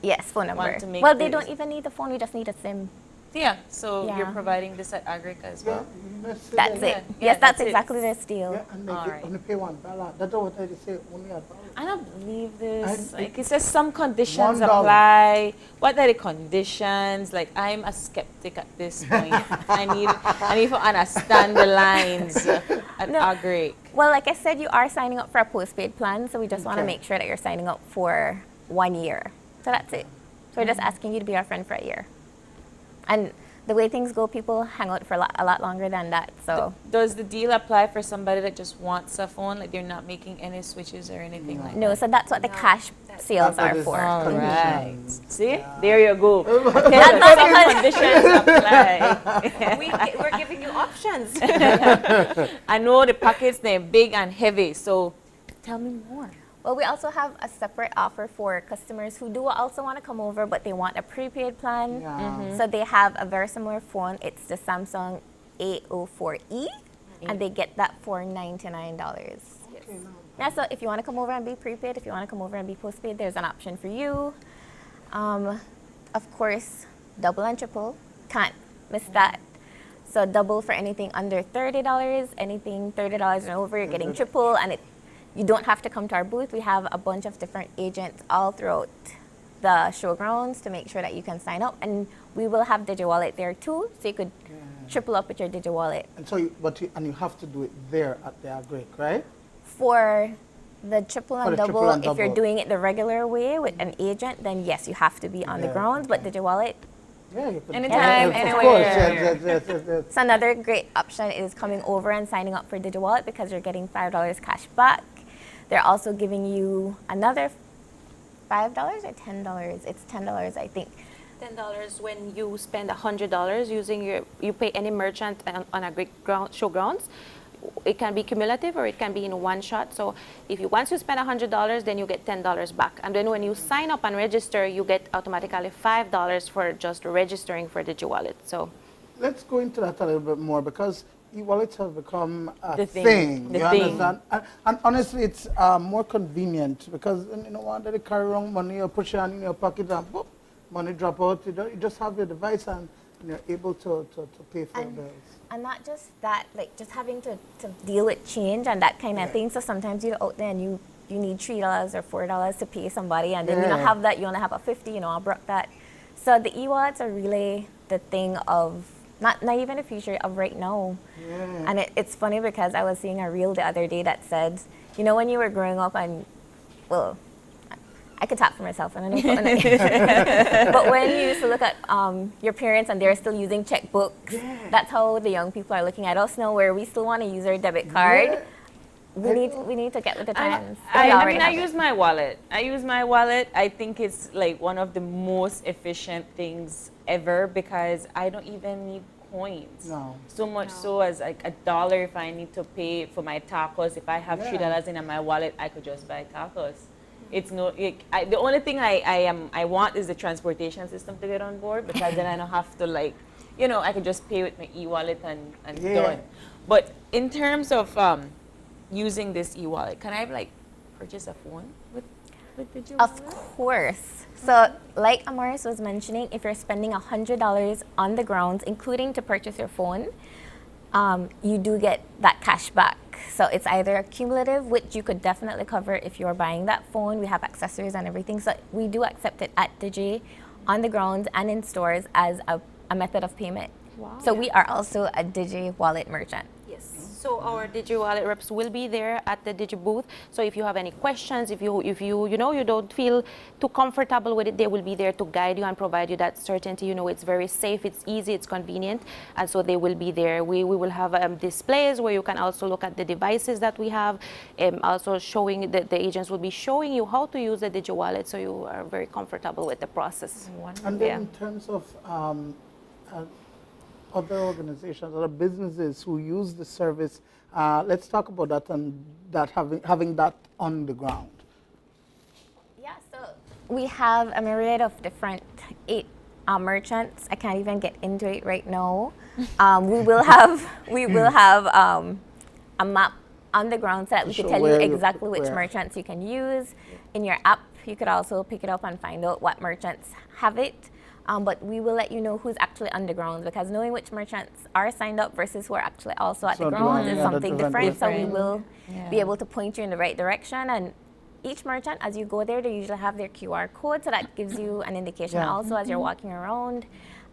Yes, phone number. Want to make Well, they don't even need the phone. We just need a SIM. Yeah, so Yeah. you're providing this at Agric as well? That's it. Yes, that's exactly this deal. Yeah, and they only pay $1. That's what I say, only $1. I don't believe this. Like, it says some conditions $1. apply. What are the conditions? Like, I'm a skeptic at this point. I need to understand the lines at Agric. Well, like I said, you are signing up for a postpaid plan, so we just want to make sure that you're signing up for 1 year. So that's it. So we're just asking you to be our friend for a year. And the way things go, people hang out for a lot longer than that. So Does the deal apply for somebody that just wants a phone? Like, they're not making any switches or anything like that? no, so that's what the cash sales are for. All right. See? There you go. That's not because Conditions apply. We're giving you options. I know the packets, they're big and heavy, so tell me more. Well, we also have a separate offer for customers who do also want to come over, but they want a prepaid plan. So they have a very similar phone. It's the Samsung A04e, and they get that for $99. Yeah, so if you want to come over and be prepaid, if you want to come over and be postpaid, there's an option for you. Of course, double and triple. Can't miss that. So double for anything under $30, anything $30 and over, you're getting triple, and you don't have to come to our booth. We have a bunch of different agents all throughout the showgrounds to make sure that you can sign up. And we will have DigiWallet there too, so you could triple up with your DigiWallet. And so, you have to do it there at the Agric, right? For the triple and For the double, triple and if you're double. doing it the regular way with an agent, then yes, you have to be on the grounds. But DigiWallet, yeah, you can anytime, of anywhere. course, yes. it's another great option is coming over and signing up for DigiWallet because you're getting $5 cash back. They're also giving you another $5 or $10. It's $10, I think. $10 when you spend $100 using you pay any merchant on Agric showgrounds. it can be cumulative or it can be in one shot. So if you once you spend $100, then you get $10 back. And then when you sign up and register, you get automatically $5 for just registering for DigiWallet. So let's go into that a little bit more, because e-wallets have become a The thing. thing. You understand? And honestly, it's more convenient, because you know, one day they carry around money or push it in your pocket and boop, money drop out. You just have your device and you're able to pay for your bills. And not just that, like just having to deal with change and that kind of thing. So sometimes you're out there and you need $3 or $4 to pay somebody, and then you don't have that, you only have a 50, you know, I broke that. So the e-wallets are really the thing of, not even the future, of right now. Yeah. And it's funny because I was seeing a reel the other day that said, you know, when you were growing up and, well, I could talk for myself, and I know. But when you used to look at your parents and they're still using checkbooks, that's how the young people are looking at us now, where we still want to use our debit card. Yeah. We need to get with the times. I mean, I use my wallet. I think it's like one of the most efficient things ever, because I don't even need coins. No. So much so as like $1 if I need to pay for my tacos. If I have $3 in my wallet, I could just buy tacos. It's no. The only thing I want is the transportation system to get on board, because then I don't have to, like, you know, I could just pay with my e-wallet and done. But in terms of using this e-wallet, can I like purchase a phone with DigiWallet? Of course. So like Amaris was mentioning, if you're spending $100 on the grounds, including to purchase your phone, you do get that cash back. So it's either a cumulative, which you could definitely cover if you're buying that phone. We have accessories and everything. So we do accept it at Digi, on the grounds and in stores as a method of payment. Wow. So we are also a Digi Wallet merchant. Yes. So our DigiWallet reps will be there at the Digi booth. So if you have any questions, if you know you don't feel too comfortable with it, they will be there to guide you and provide you that certainty. You know, it's very safe, it's easy, it's convenient, and so they will be there. We will have displays where you can also look at the devices that we have. Also showing the agents will be showing you how to use the DigiWallet, so you are very comfortable with the process. And then in terms of other organizations, other businesses who use the service, let's talk about that, and that having that on the ground. Yeah, so we have a myriad of different merchants. I can't even get into it right now. We will have a map on the ground so that we can tell you exactly which merchants you can use. In your app, you could also pick it up and find out what merchants have it. But we will let you know who's actually on the ground, because knowing which merchants are signed up versus who are actually also at the ground is something different. So we will be able to point you in the right direction. And each merchant, as you go there, they usually have their QR code, so that gives you an indication also as you're walking around.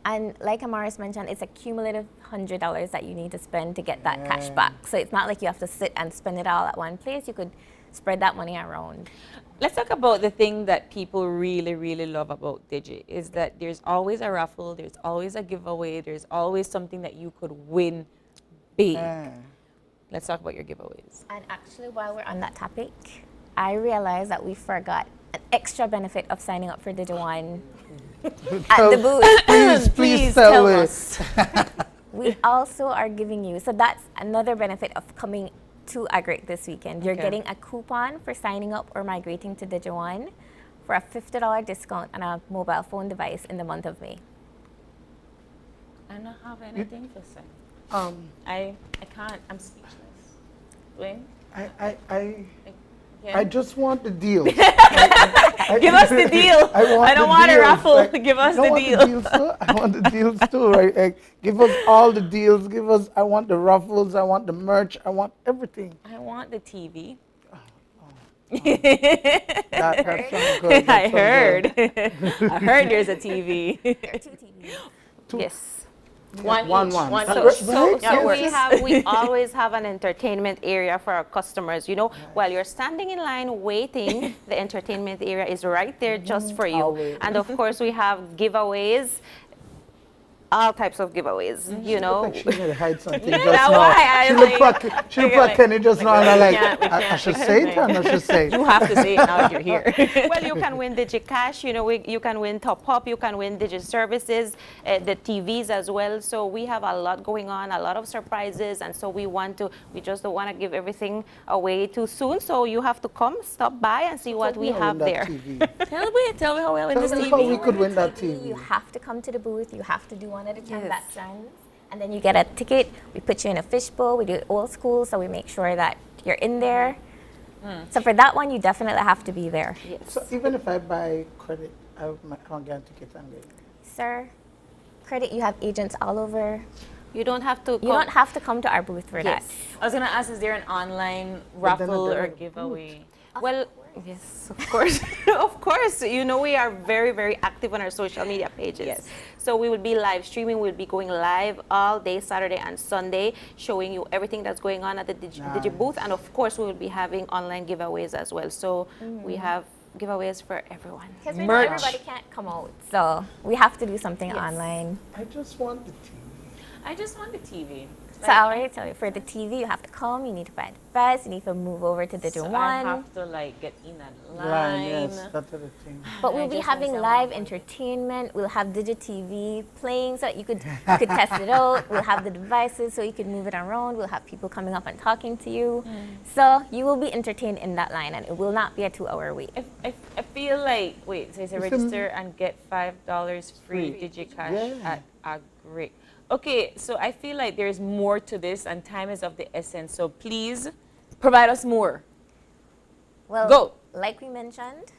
And like Amaris mentioned, it's a cumulative $100 that you need to spend to get that cash back. So it's not like you have to sit and spend it all at one place. You could spread that money around. Let's talk about the thing that people really, really love about Digi, is that there's always a raffle, there's always a giveaway, there's always something that you could win big. Let's talk about your giveaways. And actually, while we're on that topic, I realized that we forgot an extra benefit of signing up for DigiOne at the booth. Please tell us. We also are giving you, so that's another benefit of coming to Agric this weekend. You're getting a coupon for signing up or migrating to DigiOne for a $50 discount on a mobile phone device in the month of May. I don't have anything to say. I can't. I'm speechless. Dwayne? I just want the deal. Give us the deal. I don't want a raffle. Like, give us the deal. I want the deals too, right? Like, give us all the deals. I want the raffles. I want the merch. I want everything. I want the TV. That sounds good. I heard. I heard there's a TV. There are 2 TVs. Yes. One. So we always have an entertainment area for our customers. You know, while you're standing in line waiting, the entertainment area is right there just for you. And of course, we have giveaways. all types of giveaways, you know. Like she may hide something just That's now. why She looked like Kenny just now, and I'm like, I should say it or I should say it? You have to say it now that you're here. Well, you can win DigiCash, you know, you can win Top Up, you can win Digi Services, the TVs as well. So we have a lot going on, a lot of surprises, and so we just don't want to give everything away too soon. So you have to come, stop by, and see what we have there. Tell me how we win this TV. How we could win that TV. You have to come to the booth. You have to do one of the transactions, and then you get a ticket. We put you in a fishbowl. We do it old school, so we make sure that you're in there. So for that one, you definitely have to be there. Yes. So even if I buy credit, I'll get a ticket and get it. Sir, credit, you have agents all over. You don't have to. You don't have to come to our booth for that. I was gonna ask, is there an online raffle or giveaway? Well, yes, of course. Of course. You know, we are very, very active on our social media pages. Yes. So we will be live streaming. We'll be going live all day, Saturday and Sunday, showing you everything that's going on at the Digi booth. And of course, we will be having online giveaways as well. So we have giveaways for everyone. Because we know everybody can't come out, so we have to do something online. I just want the TV. I just want the TV. So I already tell you, for the TV, you have to come, you need to buy the bus, you need to move over to Digi So One. I have to like get in that line. Yes, that's the thing. But we'll be having live entertainment. We'll have Digi TV playing so that you could test it out. We'll have the devices so you could move it around. We'll have people coming up and talking to you. So you will be entertained in that line, and it will not be a 2-hour wait. I feel like, wait, so it's a register and get $5 free DigiCash at Agric. Okay, so I feel like there's more to this, and time is of the essence. So please provide us more. Well, go. Like we mentioned,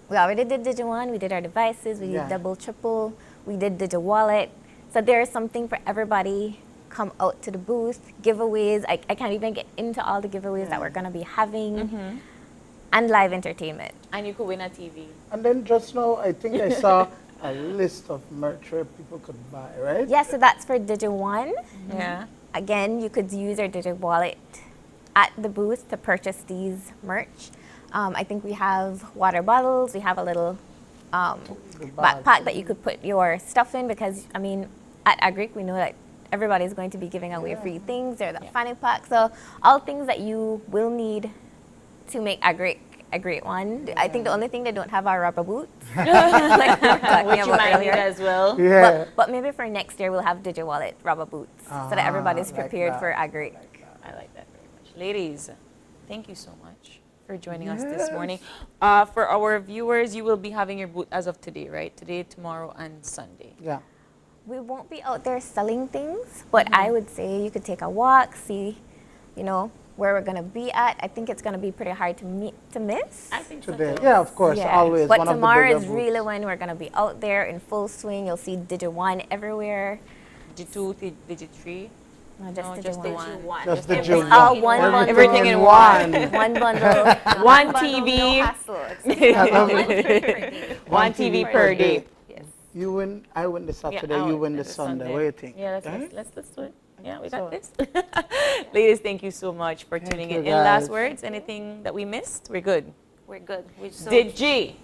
we already did Digi One. We did our devices. We did double, triple. We did Digi Wallet. So there is something for everybody. Come out to the booth. Giveaways. I can't even get into all the giveaways that we're gonna be having, and live entertainment. And you could win a TV. And then just now, I think I saw a list of merch where people could buy, right? Yeah, so that's for Digi One. Yeah. Again, you could use our Digi Wallet at the booth to purchase these merch. I think we have water bottles. We have a little backpack that you could put your stuff in, because, I mean, at Agric, we know that everybody's going to be giving away free things. There's a fanny pack. So all things that you will need to make Agric a great one. I think the only thing they don't have are rubber boots. Like we were talking Which you about might earlier. need as well. Yeah. But maybe for next year, we'll have Digi Wallet rubber boots so that everybody's prepared for Agric. I like that very much. Ladies, thank you so much for joining us this morning. For our viewers, you will be having your booth as of today, right? Today, tomorrow, and Sunday. Yeah. We won't be out there selling things, but I would say you could take a walk, see, you know, where we're going to be at. I think it's going to be pretty hard to miss. I think Today. So. Yeah, of course, always. But one tomorrow of the is really when we're going to be out there in full swing. You'll see Digi One everywhere. Digi 2, Digi 3. No, just Digi One. Just Digi One. All one bundle. Everything in one. One bundle. One TV. No hassle. One TV per day. Yes. You win. I win the Saturday. You win the Sunday. What do you think? Yeah, let's do it. Yeah, we got this. Ladies, thank you so much for tuning in. Any last words? Anything that we missed? We're good. We're good. Digi.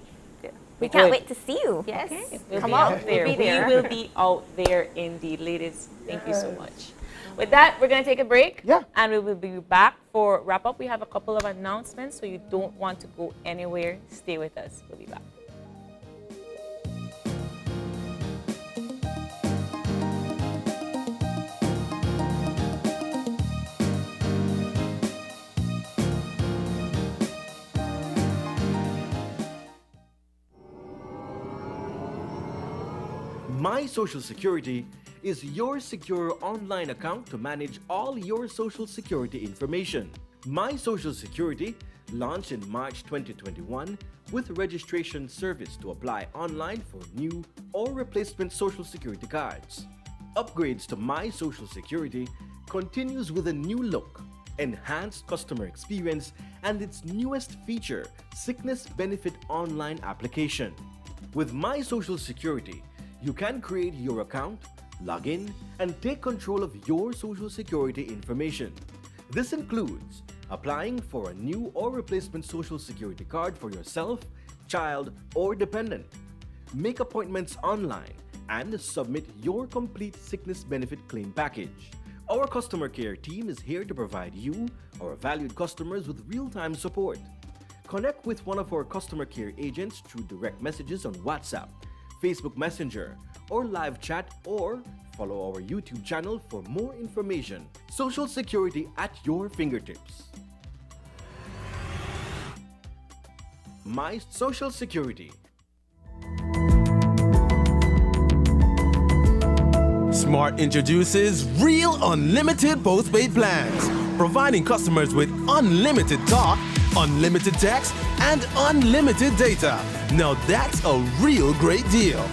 We can't wait to see you. Yes. Okay. We'll Come be out. out there. We'll be there. We will be out there indeed. Ladies, thank you so much. With that, we're going to take a break. Yeah. And we will be back for wrap up. We have a couple of announcements, so you don't want to go anywhere. Stay with us. We'll be back. My Social Security is your secure online account to manage all your social security information. My Social Security launched in March 2021 with registration service to apply online for new or replacement social security cards. Upgrades to My Social Security continues with a new look, enhanced customer experience, and its newest feature, Sickness Benefit Online application. With My Social Security, you can create your account, log in, and take control of your social security information. This includes applying for a new or replacement social security card for yourself, child, or dependent. Make appointments online and submit your complete sickness benefit claim package. Our customer care team is here to provide you, our valued customers, with real-time support. Connect with one of our customer care agents through direct messages on WhatsApp, Facebook Messenger, or live chat, or follow our YouTube channel for more information. Social Security at your fingertips. My Social Security. Smart introduces Real Unlimited Postpaid Plans, providing customers with unlimited talk, unlimited text, and unlimited data. Now that's a real great deal.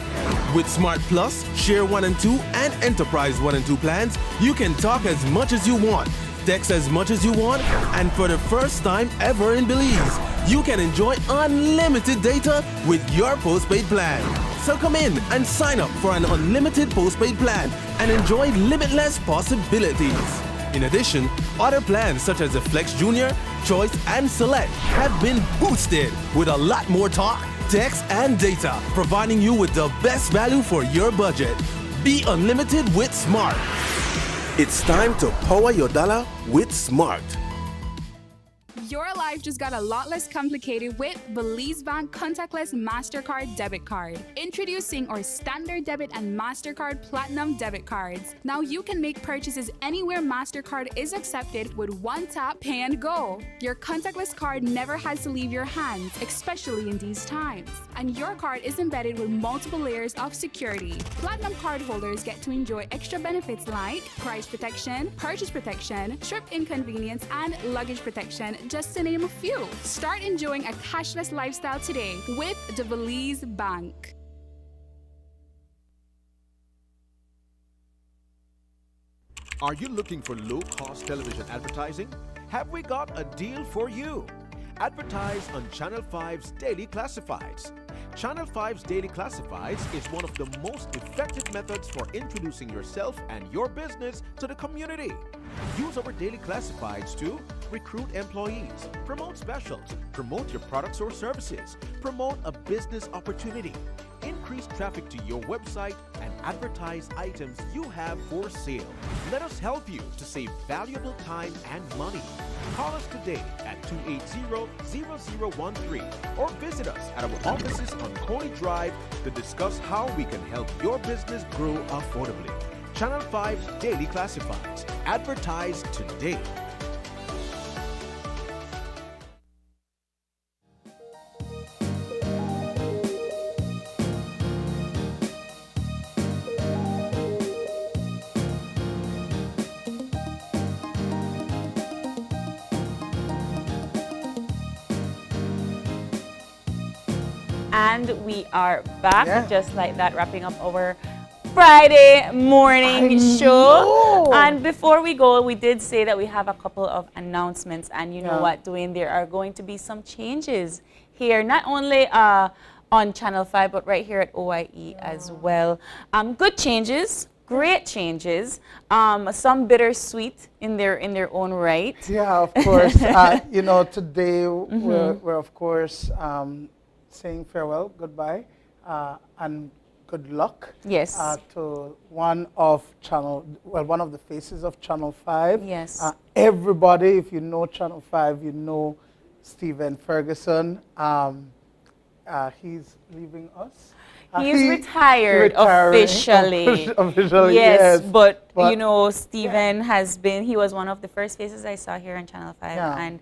With Smart Plus, Share 1 and 2, and Enterprise 1 and 2 plans, you can talk as much as you want, text as much as you want, and for the first time ever in Belize, you can enjoy unlimited data with your postpaid plan. So come in and sign up for an unlimited postpaid plan and enjoy limitless possibilities. In addition, other plans such as the Flex Junior, Choice, and Select have been boosted with a lot more talk, text, and data, providing you with the best value for your budget. Be unlimited with Smart. It's time to power your dollar with Smart. Your life just got a lot less complicated with Belize Bank Contactless MasterCard Debit Card. Introducing our Standard Debit and MasterCard Platinum Debit Cards. Now you can make purchases anywhere MasterCard is accepted with one tap, pay and go. Your contactless card never has to leave your hands, especially in these times. And your card is embedded with multiple layers of security. Platinum card holders get to enjoy extra benefits like price protection, purchase protection, trip inconvenience, and luggage protection, just to name a few. Start enjoying a cashless lifestyle today with the Belize Bank. Are you looking for low-cost television advertising? Have we got a deal for you? Advertise on Channel 5's Daily Classifieds. Channel 5's Daily Classifieds is one of the most effective methods for introducing yourself and your business to the community. Use our Daily Classifieds to recruit employees, promote specials, promote your products or services, promote a business opportunity, increase traffic to your website, and advertise items you have for sale. Let us help you to save valuable time and money. Call us today at 280-0013 or visit us at our offices on Coney Drive to discuss how we can help your business grow affordably. Channel 5's Daily Classifieds. Advertise today. And we are back, just like that, wrapping up our Friday morning show. And before we go, we did say that we have a couple of announcements. And you know what, Dwayne, there are going to be some changes here, not only on Channel 5, but right here at OIE as well. Good changes. Great changes, some bittersweet in their own right. Yeah, of course. You know, today we're of course saying farewell, goodbye, and good luck. Yes. To one of the faces of Channel 5. Yes. Everybody, if you know Channel 5, you know Stephen Ferguson. He's leaving us. He's retired officially. Officially, yes, but you know, Stephen he was one of the first faces I saw here on Channel 5. And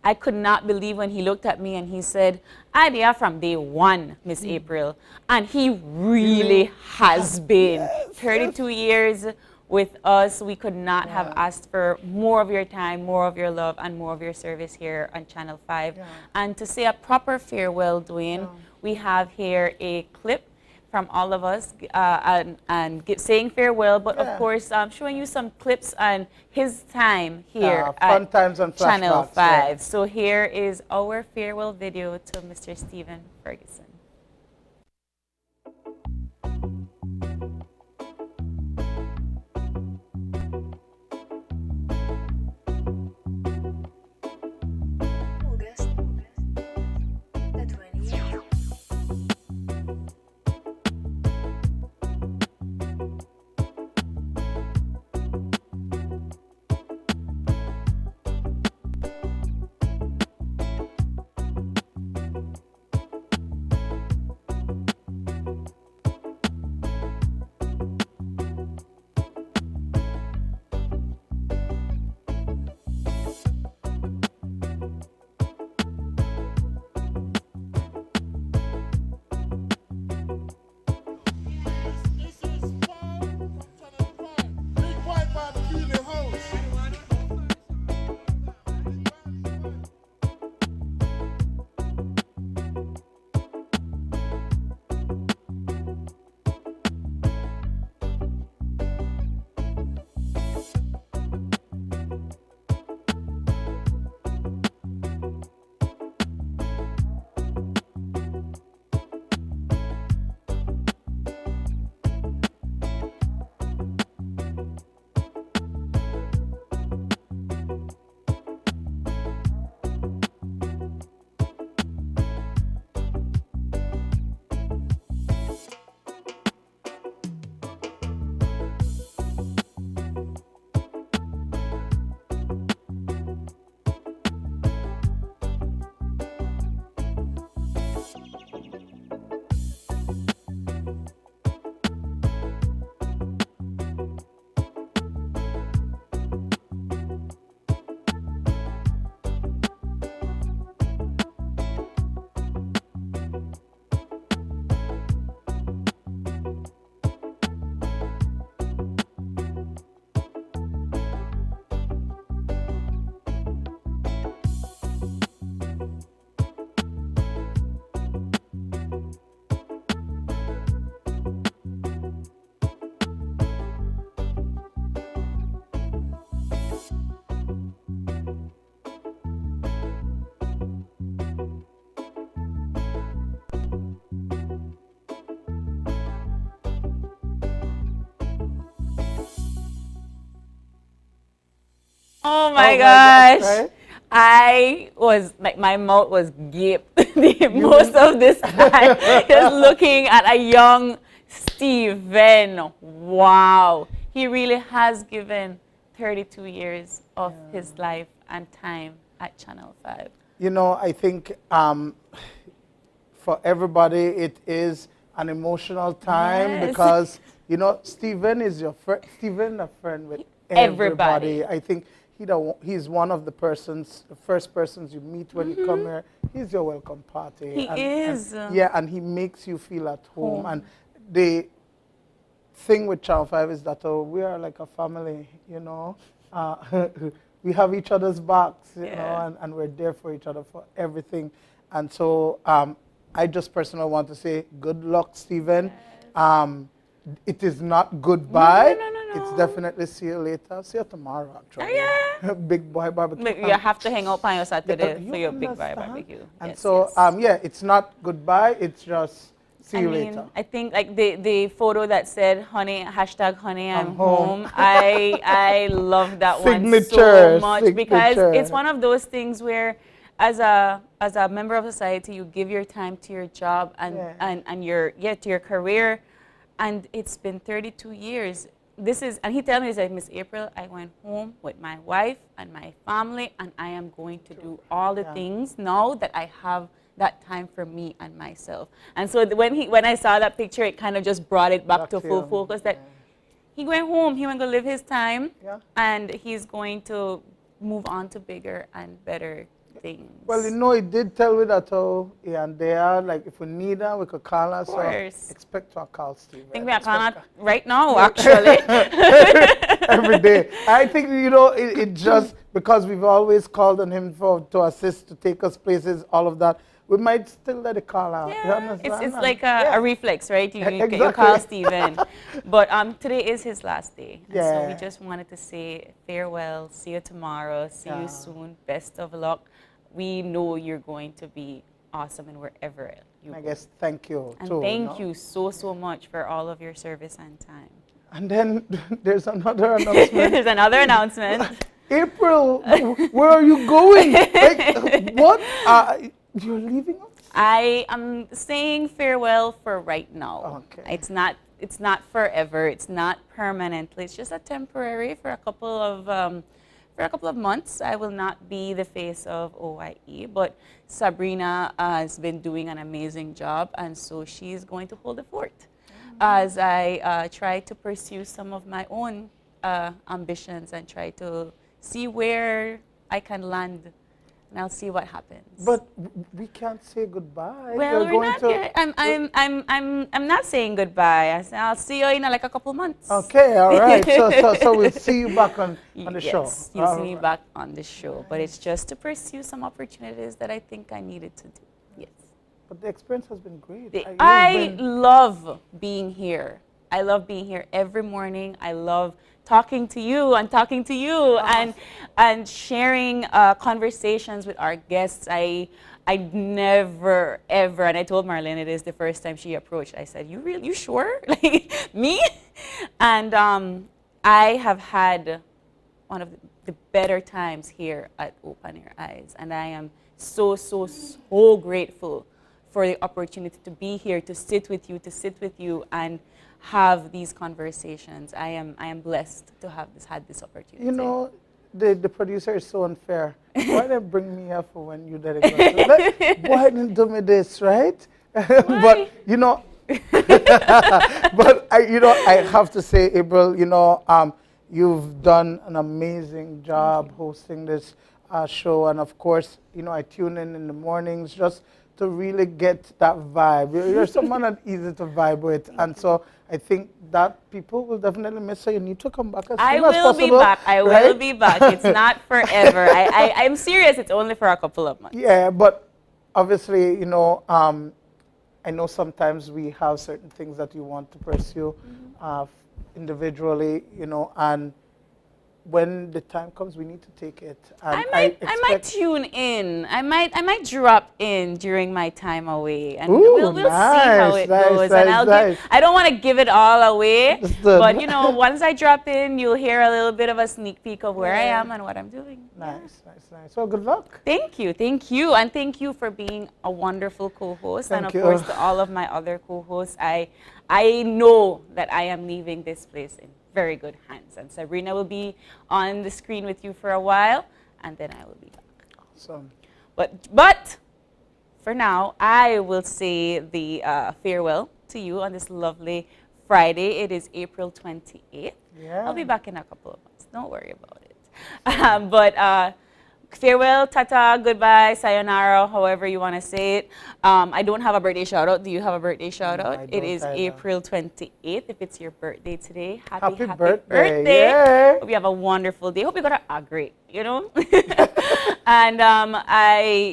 I could not believe when he looked at me and he said, "Idea from day one, Miss April." And he really has been. 32 years with us. We could not have asked for more of your time, more of your love, and more of your service here on Channel 5. And to say a proper farewell, Dwayne, we have here a clip from all of us saying farewell, but of course showing you some clips on his time here fun times on Channel 5. So here is our farewell video to Mr. Stephen Ferguson. Oh my gosh, gosh. right? I was like, my mouth was gaped most of this time, just looking at a young Steven. Wow. He really has given 32 years of his life and time at Channel 5. You know, I think for everybody it is an emotional time Yes. because, you know, Steven is your Steven, a friend with Everybody. everybody. I think he's one of the first persons you meet when you come here. He's your welcome party. He is. And he makes you feel at home. And the thing with Channel 5 is that we are like a family, you know. We have each other's backs, you know, and we're there for each other for everything. And so I just personally want to say good luck, Steven. It is not goodbye. No. It's definitely see you later. See you tomorrow, actually. Oh, yeah. Big boy barbecue. You have to hang out on your Saturday for your big boy understand? barbecue. And Yes, so, yes. yeah, it's not goodbye. It's just see you I mean, later. I think like the photo that said "honey," hashtag "honey, I'm home." home." I love that one Signature, so much because signature. it's one of those things where, as a member of society, you give your time to your job and your to your career, and it's been 32 years. And he told me, he's like, Miss April, I went home with my wife and my family, and I am going to do all the things now that I have that time for me and myself. And so when I saw that picture, it kind of just brought it back to full focus that he went home, he went to live his time, and he's going to move on to bigger and better things. Well, you know, he did tell me that and they are like, if we need her, we could call her. So expect to call Steve. I think we are calling her right now, actually. Every day. I think, you know, it just, because we've always called on him to assist, to take us places, all of that, we might still let it call out. You understand? It's like a reflex, right? You call Steven. But today is his last day. And so we just wanted to say farewell, see you tomorrow, see you soon, best of luck. We know you're going to be awesome in wherever you go. I guess thank you, and too. Thank you so much for all of your service and time. And then there's another announcement. There's another announcement. April, where are you going? Like, what? You're leaving us? I am saying farewell for right now. Okay. It's not forever. It's not permanently. It's just a temporary for a couple of months. I will not be the face of OIE, but Sabrina has been doing an amazing job, and so she's going to hold the fort as I try to pursue some of my own ambitions and try to see where I can land. And I'll see what happens. But we can't say goodbye. Well, we're not yet. I'm not saying goodbye. I'll see you in like a couple months. Okay, all right. so we'll see you back on the show. Yes, you'll see me back on the show. But it's just to pursue some opportunities that I think I needed to do. Yes. But the experience has been great. I love being here. I love being here every morning. I love talking to you and sharing conversations with our guests. I never ever, and I told Marlene it is the first time she approached, I said, you sure? Like me? And I have had one of the better times here at Open Your Eyes, and I am so grateful for the opportunity to be here, to sit with you and have these conversations. I am blessed to have had this opportunity. You know, the producer is so unfair. Why they bring me up for when you did why didn't do me this, right? But you know, I have to say, April, you know, you've done an amazing job hosting this show, and of course, you know, I tune in the mornings just to really get that vibe. You're someone that's easy to vibe with, and so I think that people will definitely miss her. You need to come back as soon as possible. I will be back. It's not forever. I'm serious. It's only for a couple of months. Yeah, but obviously, you know, I know sometimes we have certain things that you want to pursue individually, you know, and when the time comes, we need to take it. And I might tune in. I might drop in during my time away, and Ooh, we'll see how it goes. And I don't want to give it all away, but you know, once I drop in, you'll hear a little bit of a sneak peek of where I am and what I'm doing. Nice. Well, good luck. Thank you, and thank you for being a wonderful co-host, and of Thank you. course to all of my other co-hosts. I know that I am leaving this place in very good hands, and Sabrina will be on the screen with you for a while, and then I will be back. Awesome. But for now, I will say the farewell to you on this lovely Friday. It is April 28th. Yeah. I'll be back in a couple of months. Don't worry about it. But farewell, tata, goodbye, sayonara, however you want to say it. I don't have a birthday shout out. Do you have a birthday shout out? It is April 28th. If it's your birthday today, happy birthday. Yay. Hope you have a wonderful day. Hope you got a great, you know. And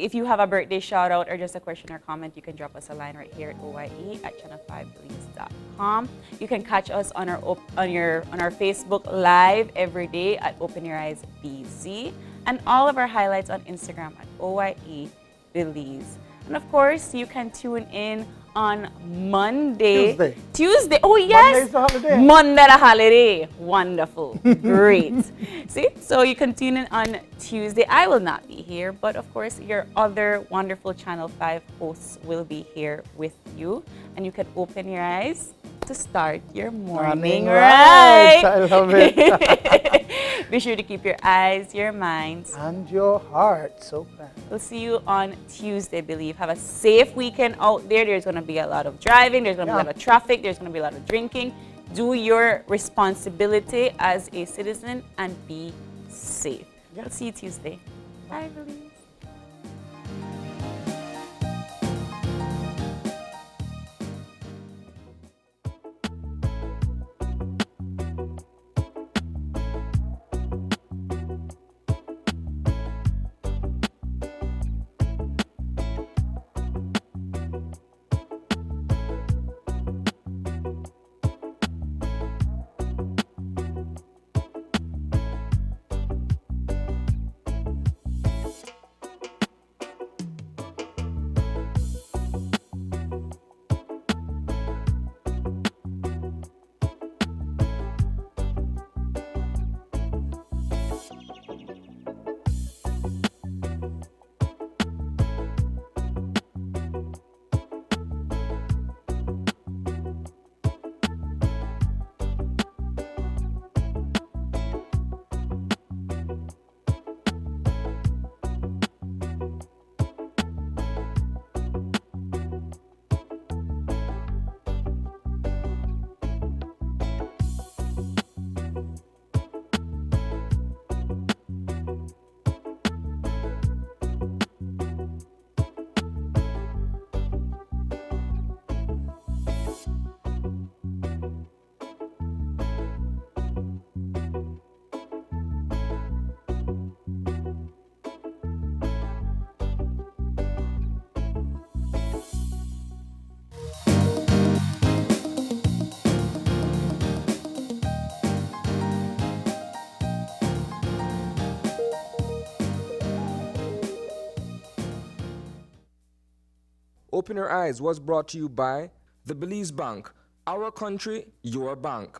if you have a birthday shout out or just a question or comment, you can drop us a line right here at oye@channel5belize.com. You can catch us on our Facebook Live every day at Open Your Eyes BZ, and all of our highlights on Instagram at OYE Belize. And of course, you can tune in on Monday. Tuesday. Oh, yes. Monday's a holiday. Monday the holiday. Wonderful. Great. See? So you can tune in on Tuesday. I will not be here, but of course, your other wonderful Channel 5 hosts will be here with you. And you can open your eyes to start your morning right. I love it. Be sure to keep your eyes, your minds, and your heart open. We'll see you on Tuesday, Believe. Have a safe weekend out there. There's going to be a lot of driving. There's going to be a lot of traffic. There's going to be a lot of drinking. Do your responsibility as a citizen and be safe. We'll see you Tuesday. Bye, Believe. Open Your Eyes was brought to you by the Belize Bank. Our country, your bank.